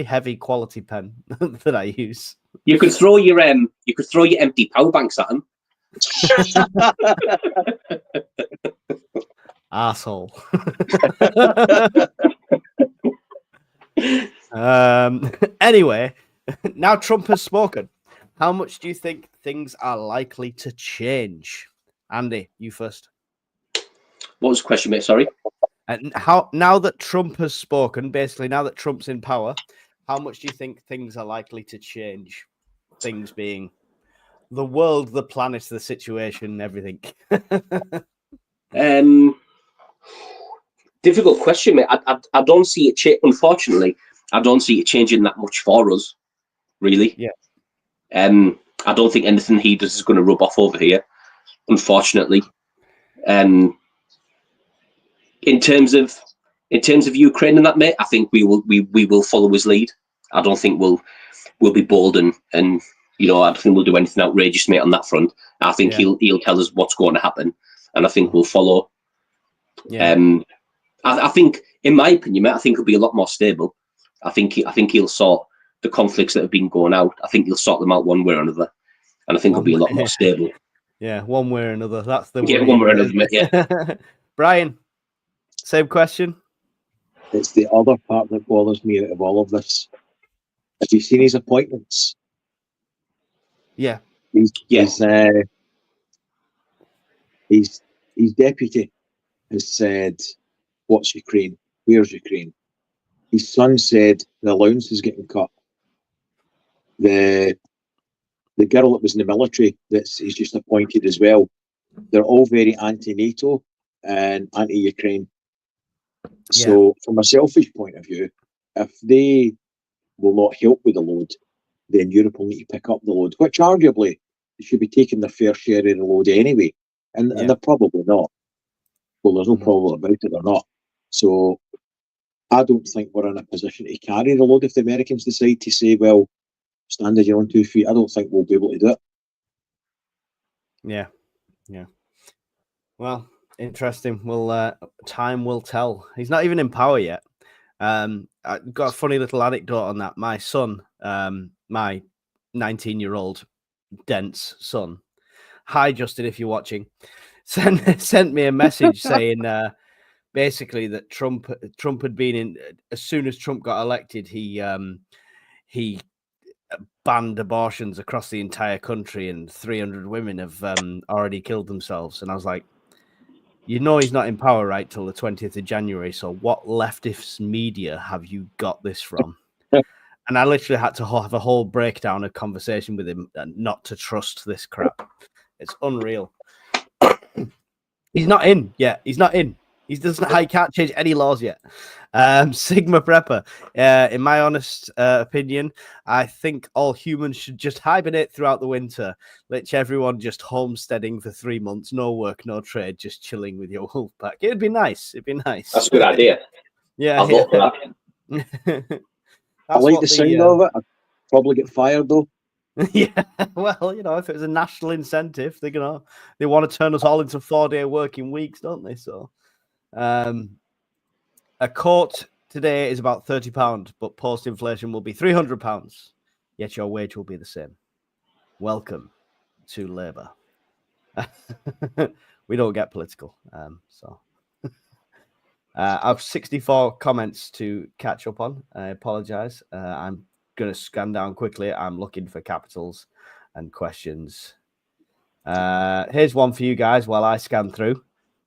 heavy quality pen that I use. You could throw your empty power banks at them. Asshole. Anyway, now Trump has spoken. How much do you think things are likely to change? Andy, you first. What was the question, mate? Sorry. And how, now that Trump has spoken, basically now that Trump's in power, how much do you think things are likely to change? Things being the world, the planet, the situation, everything. Difficult question, mate. I don't see it unfortunately, I don't see it changing that much for us, really. Yeah. I don't think anything he does is going to rub off over here, unfortunately. In terms of Ukraine and that, mate, I think we will follow his lead. I don't think we'll be bold and I don't think we'll do anything outrageous, mate, on that front. I think he'll tell us what's going to happen, and I think we'll follow. Yeah. I think, in my opinion, mate, I think he'll be a lot more stable. I think he'll sort the conflicts that have been going out. I think he'll sort them out one way or another, and I think he'll be a lot more stable. Yeah, one way or another. That's the one way or another, mate. Yeah. Brian, same question. It's the other part that bothers me out of all of this. Have you seen his appointments? Yeah. His deputy has said, "What's Ukraine? Where's Ukraine?" His son said the allowance is getting cut. The girl that was in the military he's just appointed as well, they're all very anti-NATO and anti-Ukraine. Yeah. So from a selfish point of view, if they will not help with the load, then Europe will need to pick up the load, which arguably they should be taking their fair share of the load anyway. And they're probably not. Well, there's no problem about it, they're not. So I don't think we're in a position to carry the load if the Americans decide to say, well, stand on your own 2 feet. I don't think we'll be able to do it. Yeah. Yeah. Well, interesting. Well, time will tell. He's not even in power yet. I got a funny little anecdote on that. My son, my 19-year-old dense son, hi Justin, if you're watching, sent me a message saying basically that Trump had been in, as soon as Trump got elected, he banned abortions across the entire country, and 300 women have already killed themselves. And I was like, he's not in power right till the 20th of January. So what leftist media have you got this from? And I literally had to have a whole breakdown of conversation with him not to trust this crap. It's unreal. He's not in yet. He's not in. He can't change any laws yet. Sigma Prepper, in my honest opinion, I think all humans should just hibernate throughout the winter. Let everyone just homesteading for 3 months, no work, no trade, just chilling with your wolf pack. It'd be nice. That's a good idea. Yeah, I'll vote for that. I like the sound of it. I'd probably get fired though. Yeah, well, if it was a national incentive, they want to turn us all into 4-day working weeks, don't they? So, a quote today is about £30, but post-inflation will be £300. Yet your wage will be the same. Welcome to Labour. We don't get political, so. I have 64 comments to catch up on. I apologize. I'm going to scan down quickly. I'm looking for capitals and questions. Here's one for you guys while I scan through.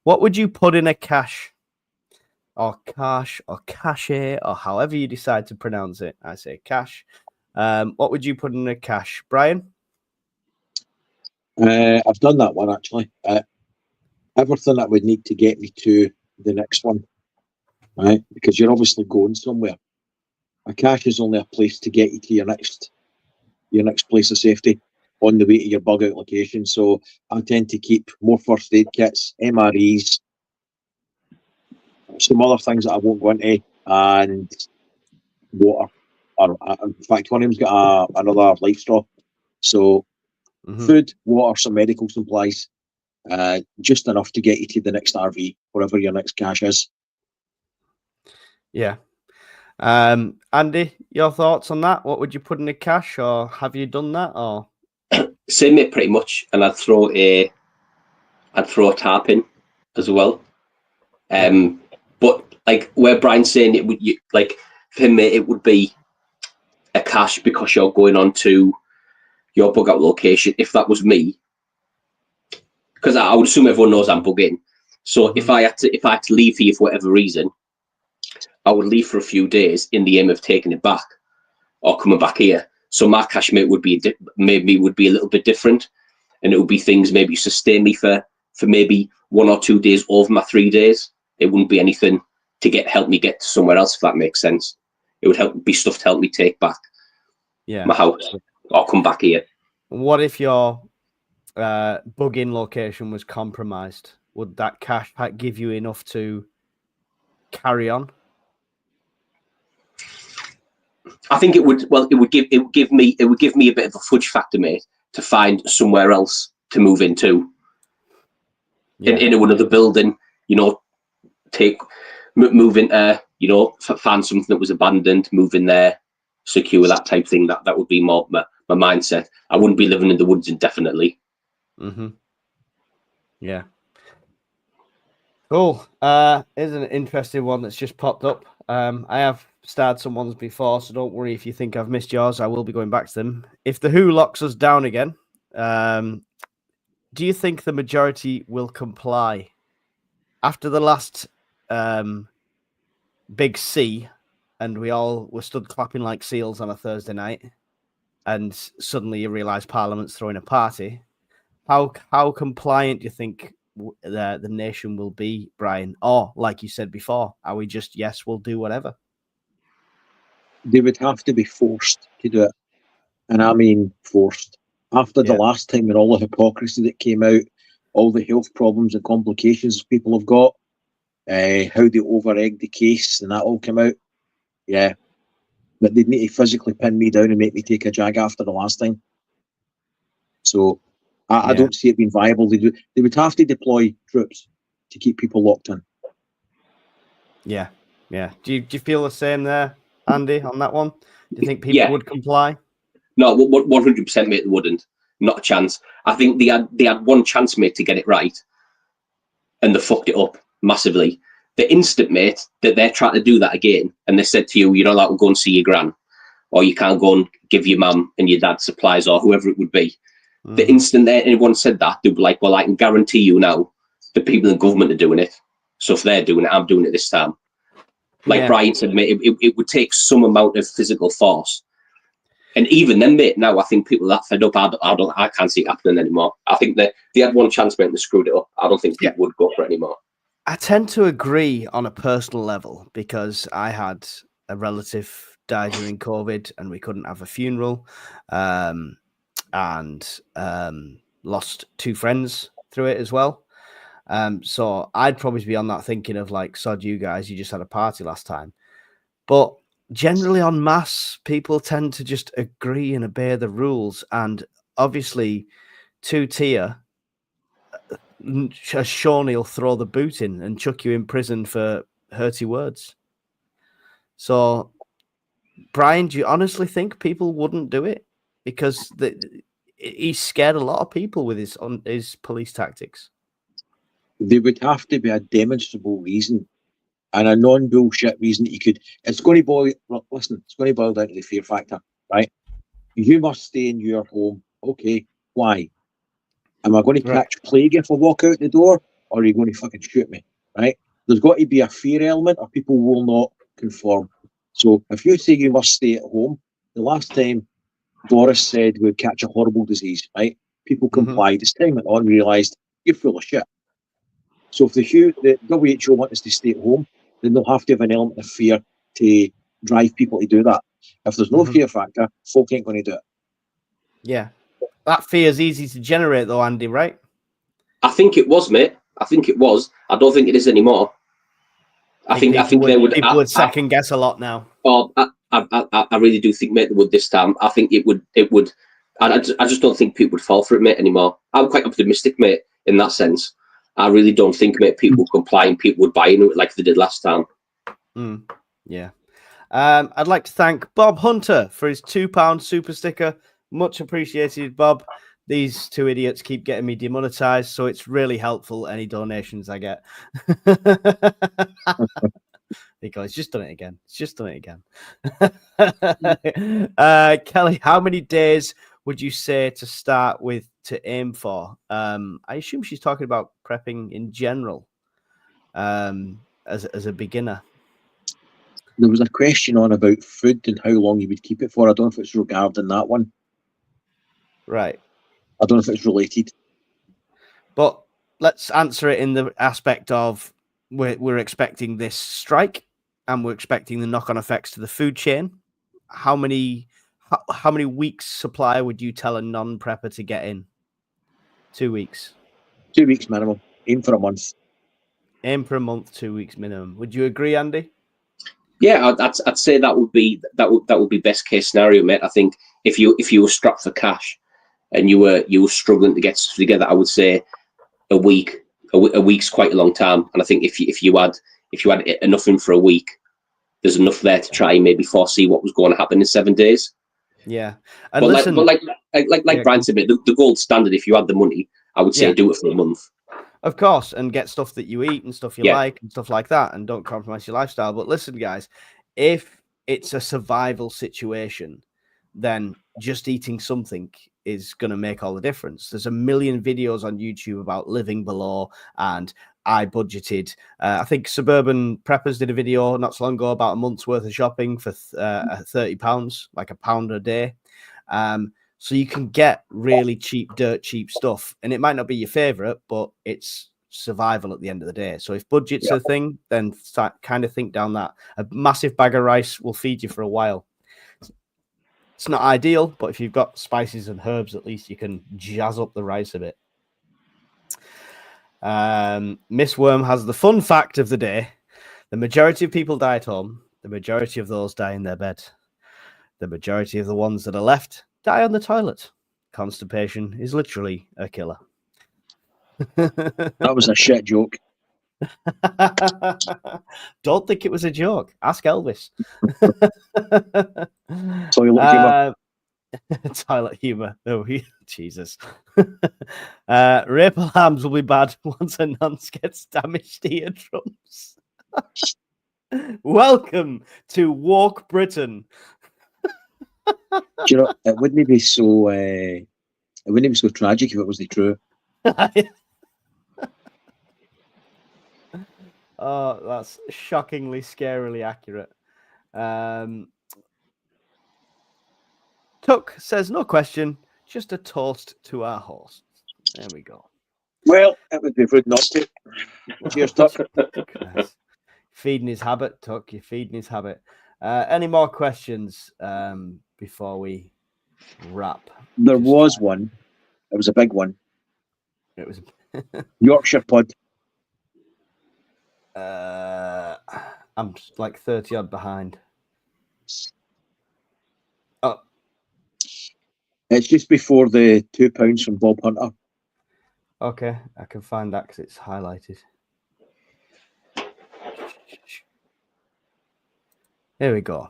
What would you put in a cache or cache or cache or however you decide to pronounce it? I say cache. What would you put in a cache, Brian? I've done that one actually. Everything that would need to get me to the next one, right? Because you're obviously going somewhere. A cache is only a place to get you to your next place of safety on the way to your bug out location. So I tend to keep more first aid kits, MREs, some other things that I won't go into, and water. In fact, one of them's got another life straw. So food, water, some medical supplies, just enough to get you to the next RV, wherever your next cache is. Yeah. Andy, your thoughts on that? What would you put in a cache, or have you done that? Or same it pretty much, and I'd throw a tarp in as well. But like where Brian's saying it would, for him, it would be a cache because you're going on to your bug out location. If that was me, because I would assume everyone knows I'm bug in. So if I had to leave here for whatever reason, I would leave for a few days in the aim of taking it back or coming back here. So my cash mate would be a little bit different, and it would be things maybe sustain me for maybe 1 or 2 days over my 3 days. It wouldn't be anything to help me get to somewhere else, if that makes sense. It would be stuff to help me take back my house or come back here. What if your bug-in location was compromised? Would that cash pack give you enough to carry on? I think it would. Well, it would give me a bit of a fudge factor, mate, to find somewhere else to move into. In another building, move into, find something that was abandoned, move in there, secure that type thing. That would be more my mindset. I wouldn't be living in the woods indefinitely. Mm-hmm. Yeah. Cool. Here's an interesting one that's just popped up. I have starred some ones before, so don't worry if you think I've missed yours. I will be going back to them. If the WHO locks us down again, do you think the majority will comply? After the last big C, and we all were stood clapping like seals on a Thursday night, and suddenly you realise Parliament's throwing a party, how compliant do you think the nation will be, Brian? Or, like you said before, are we just, yes, we'll do whatever? They would have to be forced to do it. And I mean forced. After the last time and all the hypocrisy that came out, all the health problems and complications people have got, how they over-egged the case and that all came out. Yeah. But they'd need to physically pin me down and make me take a jag after the last time. So I don't see it being viable. They would have to deploy troops to keep people locked in. Yeah. Yeah. Do you feel the same there, Andy, on that one? Do you think people would comply? No, 100%, mate, they wouldn't. Not a chance. I think they had one chance, mate, to get it right, and they fucked it up massively. The instant, mate, that they're trying to do that again, and they said to you, you're not allowed to go and see your gran, or you can't go and give your mum and your dad supplies, or whoever it would be. Mm-hmm. The instant that anyone said that, they'd be like, well, I can guarantee you now, the people in government are doing it. So if they're doing it, I'm doing it this time. Like Brian said, mate, it would take some amount of physical force. And even then, mate, now I think people are that fed up. I can't see it happening anymore. I think they had one chance, mate, and they screwed it up. I don't think people would go for it anymore. I tend to agree on a personal level because I had a relative die during COVID and we couldn't have a funeral, and lost 2 friends through it as well. So I'd probably be on that thinking of like, sod you guys, you just had a party last time. But generally en masse, people tend to just agree and obey the rules. And obviously, 2-tier, Shawnee will throw the boot in and chuck you in prison for hurty words. So, Brian, do you honestly think people wouldn't do it? Because he scared a lot of people with his police tactics. There would have to be a demonstrable reason and a non-bullshit reason that you could. It's going to boil down to the fear factor, right? You must stay in your home. Okay, why? Am I going to catch plague if I walk out the door, or are you going to fucking shoot me, right? There's got to be a fear element, or people will not conform. So if you say you must stay at home, the last time Boris said we'd catch a horrible disease, right? People complied. As time went on, realised you're full of shit. So if the WHO want us to stay at home, then they'll have to have an element of fear to drive people to do that. If there's no fear factor, folk ain't going to do it. Yeah. That fear is easy to generate though, Andy, right? I think it was, mate. I think it was. I don't think it is anymore. I think they would. People would second guess a lot now. Oh, I really do think, mate, they would this time. I think it would. I just don't think people would fall for it, mate, anymore. I'm quite optimistic, mate, in that sense. I really don't think, mate, people would comply and people would buy into it like they did last time. Yeah. I'd like to thank Bob Hunter for his £2 super sticker. Much appreciated, Bob. These 2 idiots keep getting me demonetized, so it's really helpful any donations I get. Because it's just done it again. Kelly, how many days would you say to start with to aim for? I assume she's talking about prepping in general, as a beginner. There was a question on about food and how long you would keep it for. I don't know if it's regarding that one. Right. I don't know if it's related. But let's answer it in the aspect of we're expecting this strike and we're expecting the knock-on effects to the food chain. How many weeks supply would you tell a non-prepper to get in? 2 weeks. 2 weeks minimum. Aim for a month. Aim for a month, 2 weeks minimum. Would you agree, Andy? Yeah, I'd say that would be best case scenario, mate. I think if you were strapped for cash and you were struggling to get stuff together, I would say a week's quite a long time. And I think if you had enough in for a week, there's enough there to try and maybe foresee what was going to happen in 7 days. Yeah, and like Brian said, the gold standard, if you had the money, I would say do it for a month. Of course, and get stuff that you eat and stuff you like and stuff like that, and don't compromise your lifestyle. But listen, guys, if it's a survival situation, then just eating something is going to make all the difference. There's a million videos on YouTube about living below, and I budgeted. I think Suburban Preppers did a video not so long ago about a month's worth of shopping for £30, like £1 a day. So you can get really dirt cheap stuff, and it might not be your favorite, but it's survival at the end of the day. So if budget's a thing, then kind of think down that. A massive bag of rice will feed you for a while. It's not ideal, but if you've got spices and herbs, at least you can jazz up the rice a bit. Miss Worm has the fun fact of the day. The majority of people die at home. The majority of those die in their bed. The majority of the ones that are left die on the toilet. Constipation is literally a killer. That was a shit joke. Don't think it was a joke. Ask Elvis. Toilet humor. Toilet humor. Oh, Jesus. Rape alarms will be bad once a nonce gets damaged eardrums. Welcome to Woke Britain. Do you know, it wouldn't be so tragic if it wasn't true. Oh, that's shockingly, scarily accurate. Tuck says, no question, just a toast to our hosts. There we go. Well, it would be rude not to. Cheers, Tuck. Feeding his habit, Tuck. You're feeding his habit. Any more questions before we wrap? There was one. It was a big one. It was Yorkshire Pod. I'm like 30 odd behind. Oh, it's just before the £2 from Bob Hunter. Okay, I can find that because it's highlighted. Here we go.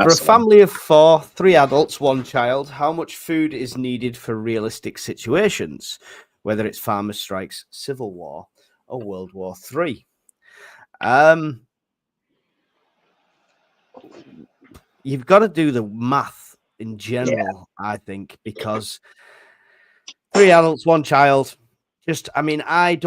For a family of 4, 3 adults, 1 child, how much food is needed for realistic situations, whether it's farmers' strikes, civil war, or World War III? You've got to do the math in general, I think, because 3 adults, 1 child. I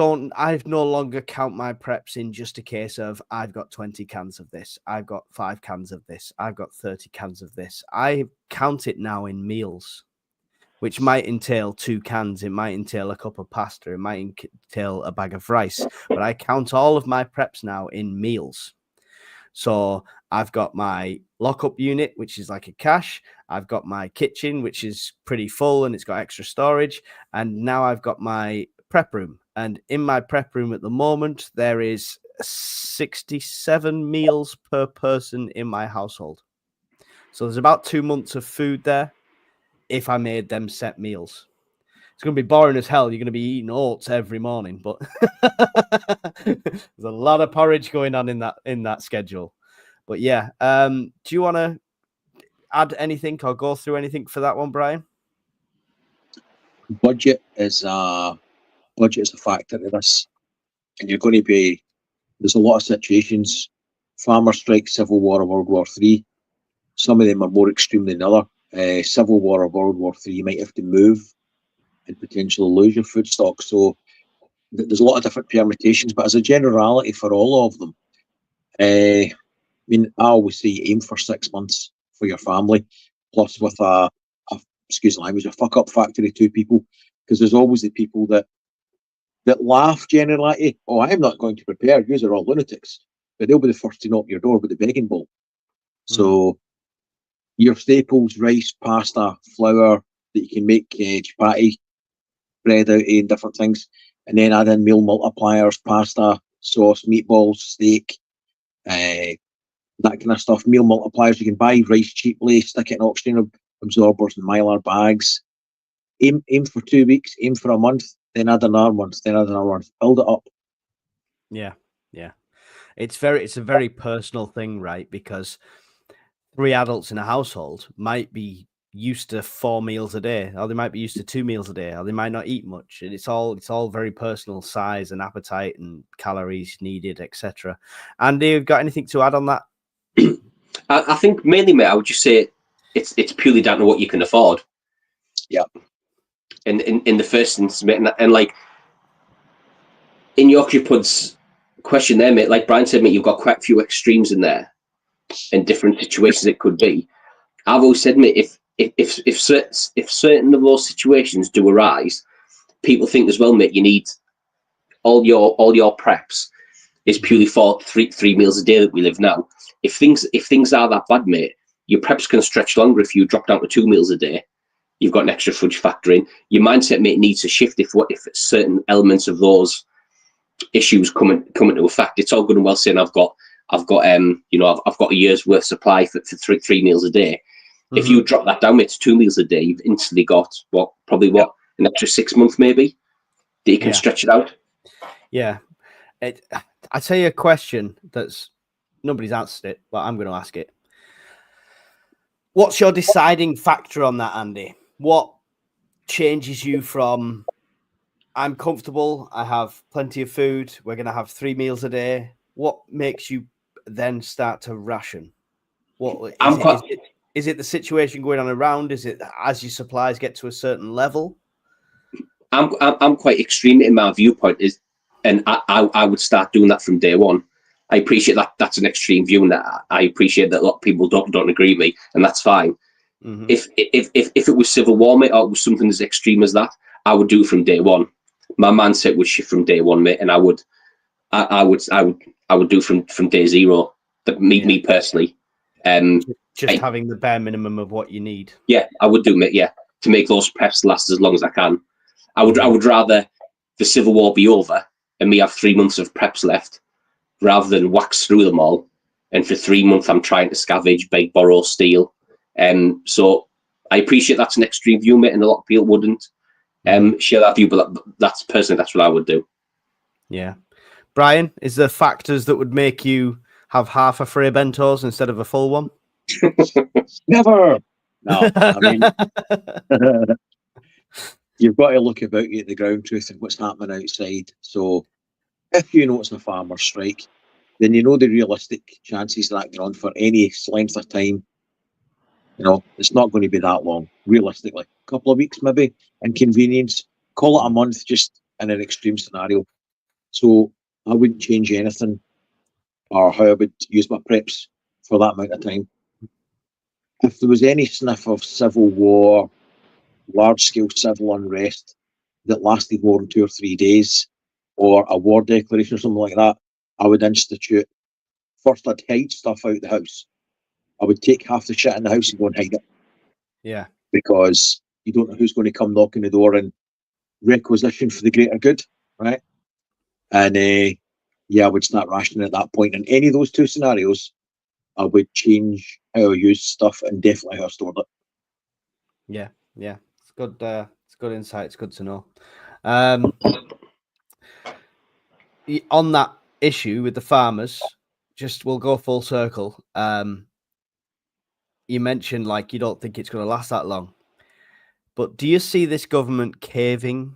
no longer count my preps in just a case of I've got 20 cans of this, I've got 5 cans of this, I've got 30 cans of this. I count it now in meals, which might entail 2 cans. It might entail a cup of pasta. It might entail a bag of rice. But I count all of my preps now in meals. So I've got my lockup unit, which is like a cache. I've got my kitchen, which is pretty full and it's got extra storage. And now I've got my prep room. And in my prep room at the moment, there is 67 meals per person in my household. So there's about 2 months of food there if I made them set meals. It's going to be boring as hell. You're going to be eating oats every morning, but there's a lot of porridge going on in that schedule. But yeah, do you want to add anything or go through anything for that one, Brian? Budget is a factor to this, and you're going to be. There's a lot of situations: farmer strike, civil war, or World War III. Some of them are more extreme than other. Civil War or World War III, you might have to move and potentially lose your food stock. So there's a lot of different permutations, but as a generality for all of them, I always say aim for 6 months for your family, plus with excuse the language, a fuck up factor of 2 people, because there's always the people that laugh generally at you. Oh, I'm not going to prepare. You are all lunatics. But they'll be the first to knock your door with the begging bowl. So your staples, rice, pasta, flour that you can make chapati bread out of and different things, and then add in meal multipliers, pasta, sauce, meatballs, steak, that kind of stuff. Meal multipliers, you can buy rice cheaply, stick it in oxygen absorbers and Mylar bags. Aim for 2 weeks, aim for a month, then add another month, then add another month. Build it up. Yeah. It's a very personal thing, right? Because 3 adults in a household might be used to 4 meals a day, or they might be used to 2 meals a day, or they might not eat much. And it's all very personal size and appetite and calories needed, etc. Andy, you've got anything to add on that? I think mainly, mate, I would just say it's purely down to what you can afford. Yeah. In the first instance, mate, and like in Yorkshire Pud's question there, mate, like Brian said, mate, you've got quite a few extremes in there and different situations it could be. I've always said, mate, if certain of those situations do arise, people think as well, mate, you need all your preps is purely for three meals a day that we live now. If things are that bad, mate, your preps can stretch longer if you drop down to 2 meals a day. You've got an extra fudge factor in. Your mindset, mate, needs to shift if certain elements of those issues come into effect. It's all good and well saying I've got a year's worth supply for three meals a day. Mm-hmm. If you drop that down, mate, to 2 meals a day, you've instantly got an extra 6 months maybe that you can stretch it out. Yeah. I tell you a question that's nobody's answered it, but I'm going to ask it. What's your deciding factor on that, Andy? What changes you from I'm comfortable, I have plenty of food, we're going to have 3 meals a day? What makes you then start to ration? What is it the situation going on around? Is it as your supplies get to a certain level? I'm quite extreme in my viewpoint, and I would start doing that from day one. I appreciate that that's an extreme view, and that I appreciate that a lot of people don't agree with me, and that's fine. Mm-hmm. If it was civil war, mate, or it was something as extreme as that, I would do it from day one. My mindset would shift from day one, mate, and I would do from day zero. But me personally, having the bare minimum of what you need. Yeah, I would do, mate. Yeah, to make those preps last as long as I can. I would rather the civil war be over and me have 3 months of preps left, rather than wax through them all. And for 3 months, I'm trying to scavenge, beg, borrow, steal. So I appreciate that's an extreme view, mate, and a lot of people wouldn't share that view, but that's what I would do. Yeah. Brian, is there factors that would make you have half a Frey Bentos instead of a full one? Never. No, I mean, you've got to look about you at the ground truth and what's happening outside. So if you know it's a farmer's strike, then you know the realistic chances that going on for any length of time. It's not going to be that long, realistically. A couple of weeks, maybe, inconvenience. Call it a month, just in an extreme scenario. So I wouldn't change anything or how I would use my preps for that amount of time. If there was any sniff of civil war, large-scale civil unrest that lasted more than 2 or 3 days, or a war declaration or something like that, I would institute. First, I'd hide stuff out the house. I would take half the shit in the house and go and hide it. Yeah. Because you don't know who's going to come knocking the door and requisition for the greater good, right? And I would start rationing at that point. In any of those 2 scenarios, I would change how I use stuff and definitely how I stored it. Yeah. It's good. It's good insight. It's good to know. On that issue with the farmers, we'll go full circle. You mentioned you don't think it's going to last that long, but do you see this government caving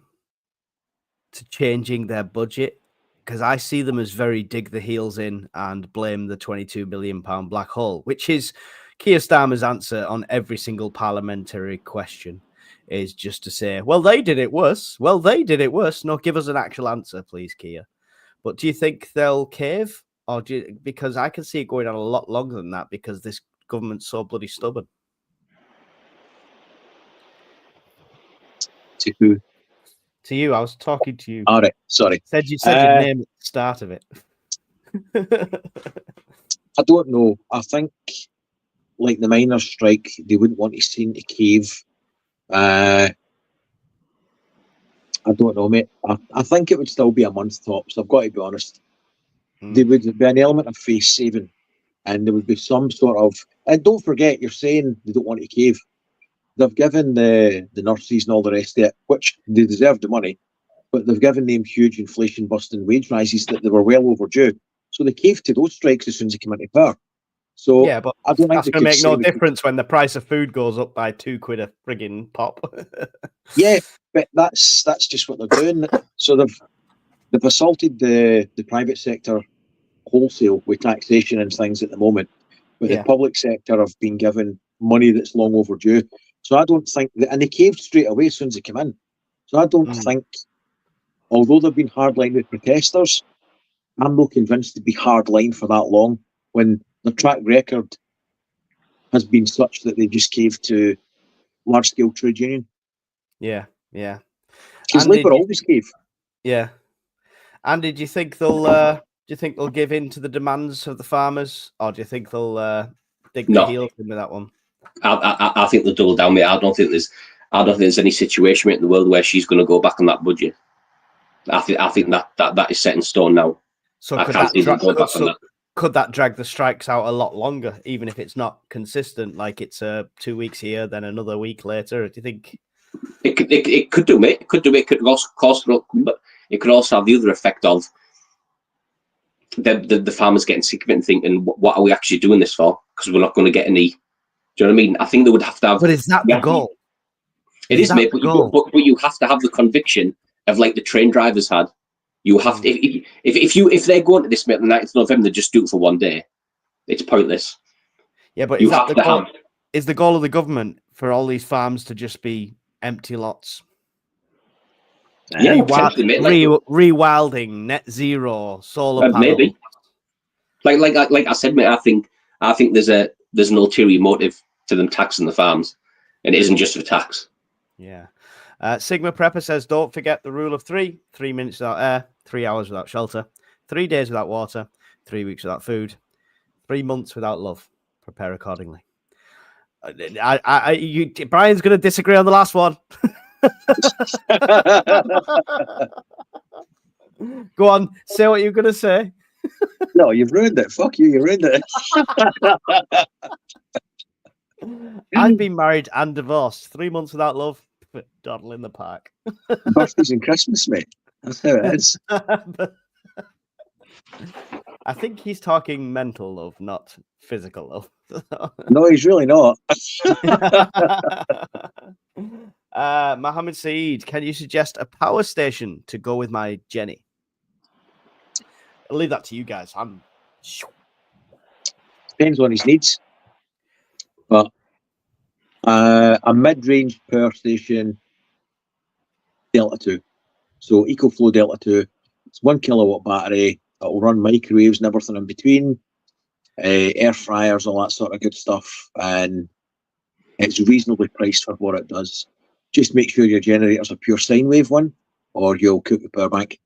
to changing their budget? Because I see them as very dig the heels in and blame the £22 billion black hole, which is, Keir Starmer's answer on every single parliamentary question is just to say, well, they did it worse. Well, they did it worse. No, give us an actual answer, please, Keir. But do you think they'll cave? Or because I can see it going on a lot longer than that because this government's so bloody stubborn. To who? To you, I was talking to you. All right, sorry. Said your name at the start of it. I don't know. I think, like the miners' strike, they wouldn't want to seem to cave. I don't know, mate. I think it would still be a month tops. I've got to be honest. There would be an element of face saving, and there would be some sort of. And don't forget, you're saying they don't want to cave. They've given the nurses and all the rest of it, which they deserve the money, but they've given them huge inflation-busting wage rises that they were well overdue. So they caved to those strikes as soon as they came into power. So yeah, but I don't think that's going to make no difference when the price of food goes up by £2 a frigging pop. Yeah, but that's just what they're doing. So they've assaulted the private sector wholesale with taxation and things at the moment, but the public sector have been given money that's long overdue. So I don't think that, and they caved straight away as soon as they came in. So I don't think, although they've been hardline with protesters, I'm not convinced to be hardline for that long when the track record has been such that they just caved to large scale trade union. Yeah. Because Labour always cave. Yeah. Andy, do you think they'll give in to the demands of the farmers, or do you think they'll dig their heels in with that one? I think they'll double down, mate. I don't think there's any situation in the world where she's going to go back on that budget. I think that is set in stone now. So could that drag the strikes out a lot longer, even if it's not consistent? Like it's 2 weeks here, then another week later. Do you think it could do, mate? It could do. It could also cause, but it could also have the other effect of the farmers getting sick of it and thinking, "What are we actually doing this for?" Because we're not going to get any. Do you know what I mean? I think they would have to have. But is that the goal? It is, mate. But you have to have the conviction of like the train drivers had. You have to, if they're going to this, mate, on the 9th of November, they just do it for one day. It's pointless. Yeah, but you have to have. Is the goal of the government for all these farms to just be empty lots? Yeah, rewilding, net zero, solar panels. Maybe. Like I said, mate, I think there's an ulterior motive to them taxing the farms, and it isn't just for tax. Yeah. Sigma Prepper says, don't forget the rule of 3. 3 minutes without air, 3 hours without shelter, 3 days without water, 3 weeks without food, 3 months without love. Prepare accordingly. Brian's going to disagree on the last one. Go on, say what you're going to say. No, you've ruined it. Fuck you, ruined it. I've been married and divorced. 3 months without love. Dawdle in the park. Birthdays and Christmas, mate. That's how it is. I think he's talking mental love, not physical love. No, he's really not. Mohammed Saeed, can you suggest a power station to go with my Jenny? I'll leave that to you guys. Depends on his needs. But a mid-range power station, Delta 2. So EcoFlow Delta 2. It's 1 kilowatt battery. It'll run microwaves and everything in between, air fryers, all that sort of good stuff. And it's reasonably priced for what it does. Just make sure your generator's a pure sine wave one, or you'll cook the power bank.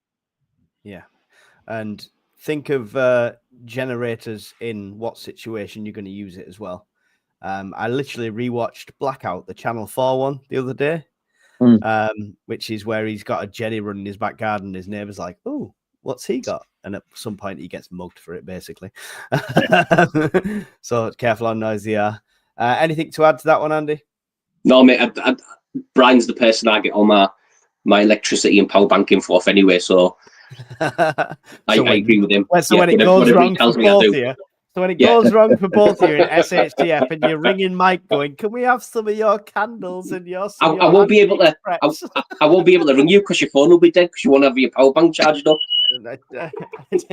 Yeah. And think of generators in what situation you're going to use it as well. I literally rewatched Blackout, the Channel 4 one, the other day, which is where he's got a Jenny running in his back garden. His neighbour's like, oh, what's he got? And at some point he gets mugged for it, basically. So careful how noisy they are. Anything to add to that one, Andy? No, mate. Brian's the person I get all my electricity and power bank info off anyway, so I agree with him. So when it goes wrong for both of you, so when it goes wrong for both of you in SHTF and you're ringing Mike going, can we have some of your candles and your... I won't be able to. I won't be able to ring you because your phone will be dead because you won't have your power bank charged up. There's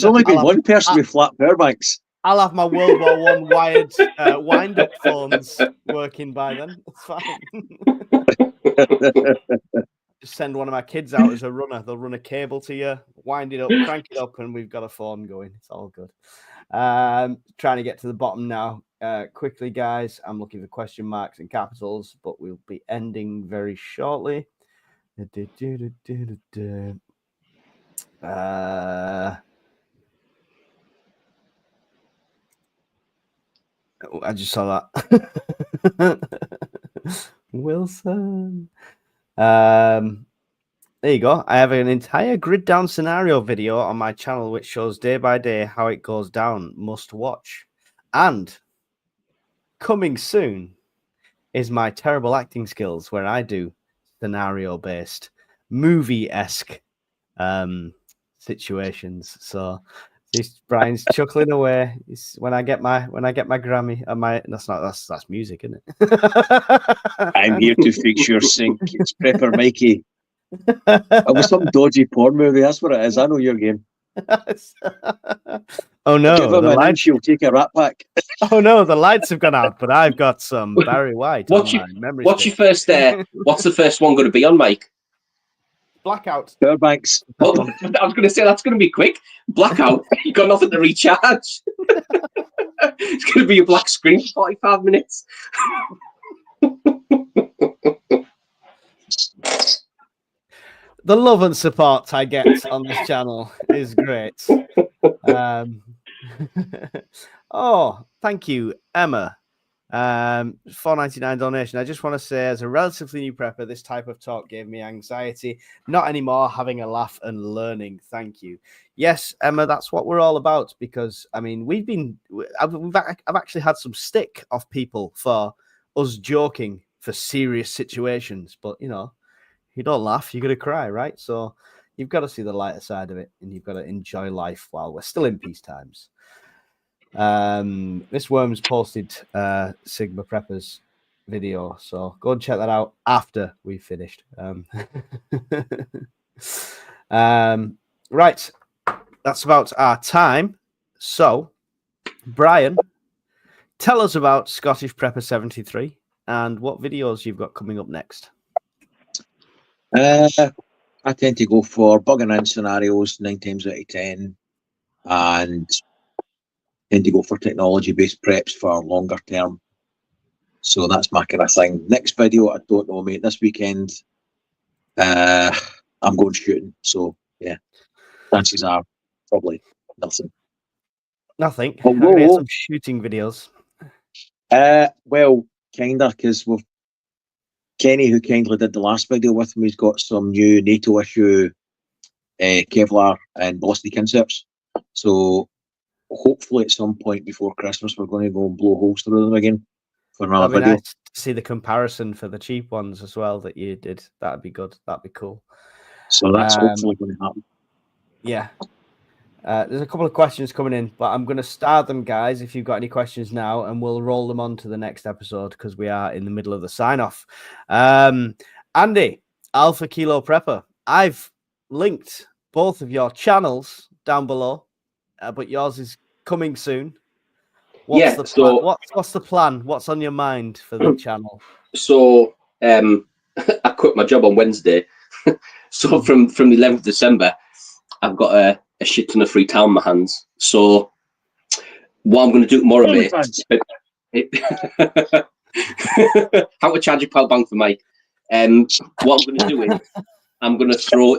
only been one person with flat power banks. I'll have my World War One wired wind-up phones working by then. It's fine. Just send one of my kids out as a runner. They'll run a cable to you, wind it up, crank it up, and we've got a phone going. It's all good. Trying to get to the bottom now. Quickly, guys. I'm looking for question marks and capitals, but we'll be ending very shortly. I just saw that. Wilson. There you go. I have an entire grid down scenario video on my channel which shows day by day how it goes down. Must watch. And coming soon is my terrible acting skills where I do scenario-based, movie-esque situations. So this Brian's chuckling away. When I get my Grammy, that's music, isn't it? I'm here to fix your sink. It's Prepper Mikey. It was some dodgy porn movie. That's what it is. I know your game. Oh no! Give him an inch, he'll take a rat pack. Oh no! The lights have gone out, but I've got some Barry White. What's your first? What's the first one going to be on, Mike? Blackout. Fairbanks. Oh, I was going to say that's going to be quick. Blackout. You got nothing to recharge. It's going to be a black screen for 45 minutes. The love and support I get on this channel is great. Oh, thank you, Emma. $4.99 donation. I just want to say, as a relatively new prepper, this type of talk gave me anxiety. Not anymore. Having a laugh and learning. Thank you. Yes, Emma, that's what we're all about. Because I mean, I've actually had some stick off people for us joking for serious situations, but you know. You don't laugh, you're going to cry, right? So you've got to see the lighter side of it, and you've got to enjoy life while we're still in peace times. Miss Worms posted Sigma Preppers video, so go and check that out after we've finished. Right, that's about our time. So, Brian, tell us about Scottish Prepper 73 and what videos you've got coming up next. I tend to go for bug and in scenarios 9 times out of 10, and tend to go for technology-based preps for longer term. So that's my kind of thing. Next video, I don't know, mate. This weekend, I'm going shooting. So yeah, chances are probably nothing. Nothing. Although, get some shooting videos. Well, kinda, because we've Kenny, who kindly did the last video with me, has got some new NATO issue Kevlar and ballistic inserts. So hopefully at some point before Christmas, we're going to go and blow holes through them again for another video. Nice to see the comparison for the cheap ones as well that you did. That'd be good. That'd be cool. So that's hopefully going to happen. Yeah. There's a couple of questions coming in, but I'm going to start them, guys, if you've got any questions now, and we'll roll them on to the next episode because we are in the middle of the sign-off. Andy, Alpha Kilo Prepper, I've linked both of your channels down below, but yours is coming soon. What's the plan? What's on your mind for the channel? So I quit my job on Wednesday. So from the 11th of December, I've got a shit ton of free time on my hands. So what I'm going to do tomorrow, mate, how to charge a power bank for Mike. What I'm going to do is I'm going to throw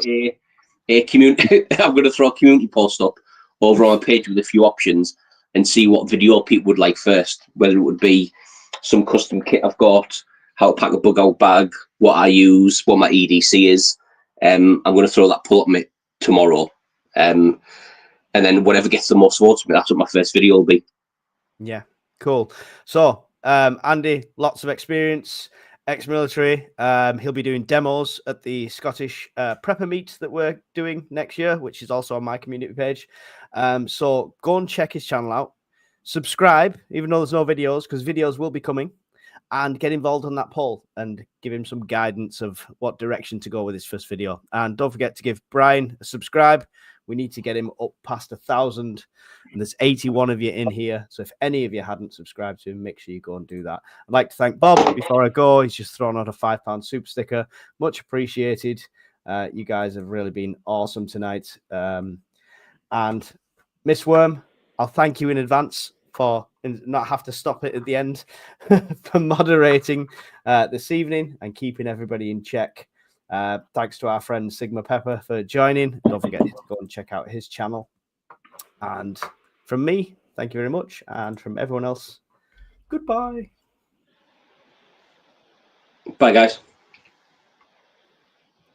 a community post up over on my page with a few options and see what video people would like first, whether it would be some custom kit I've got, how to pack a bug out bag, what I use, what my EDC is. I'm going to throw that poll up tomorrow. And then whatever gets the most votes, that's what my first video will be. Yeah, cool. So, Andy, lots of experience, ex-military. He'll be doing demos at the Scottish Prepper Meet that we're doing next year, which is also on my community page. So go and check his channel out. Subscribe, even though there's no videos, because videos will be coming. And get involved on that poll and give him some guidance of what direction to go with his first video. And don't forget to give Brian a subscribe. We need to get him up past 1,000. And there's 81 of you in here. So if any of you hadn't subscribed to him, make sure you go and do that. I'd like to thank Bob before I go. He's just thrown out a £5 super sticker. Much appreciated. You guys have really been awesome tonight. And Miss Worm, I'll thank you in advance for not have to stop it at the end for moderating this evening and keeping everybody in check. Thanks to our friend Sigma Pepper for joining. Don't forget to go and check out his channel. And from me, thank you very much. And from everyone else, goodbye. Bye, guys.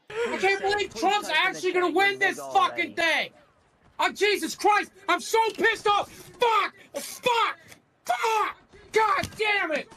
I can't believe Trump's actually going to win this fucking thing. Oh, Jesus Christ. I'm so pissed off. Fuck. Fuck. Fuck. God damn it.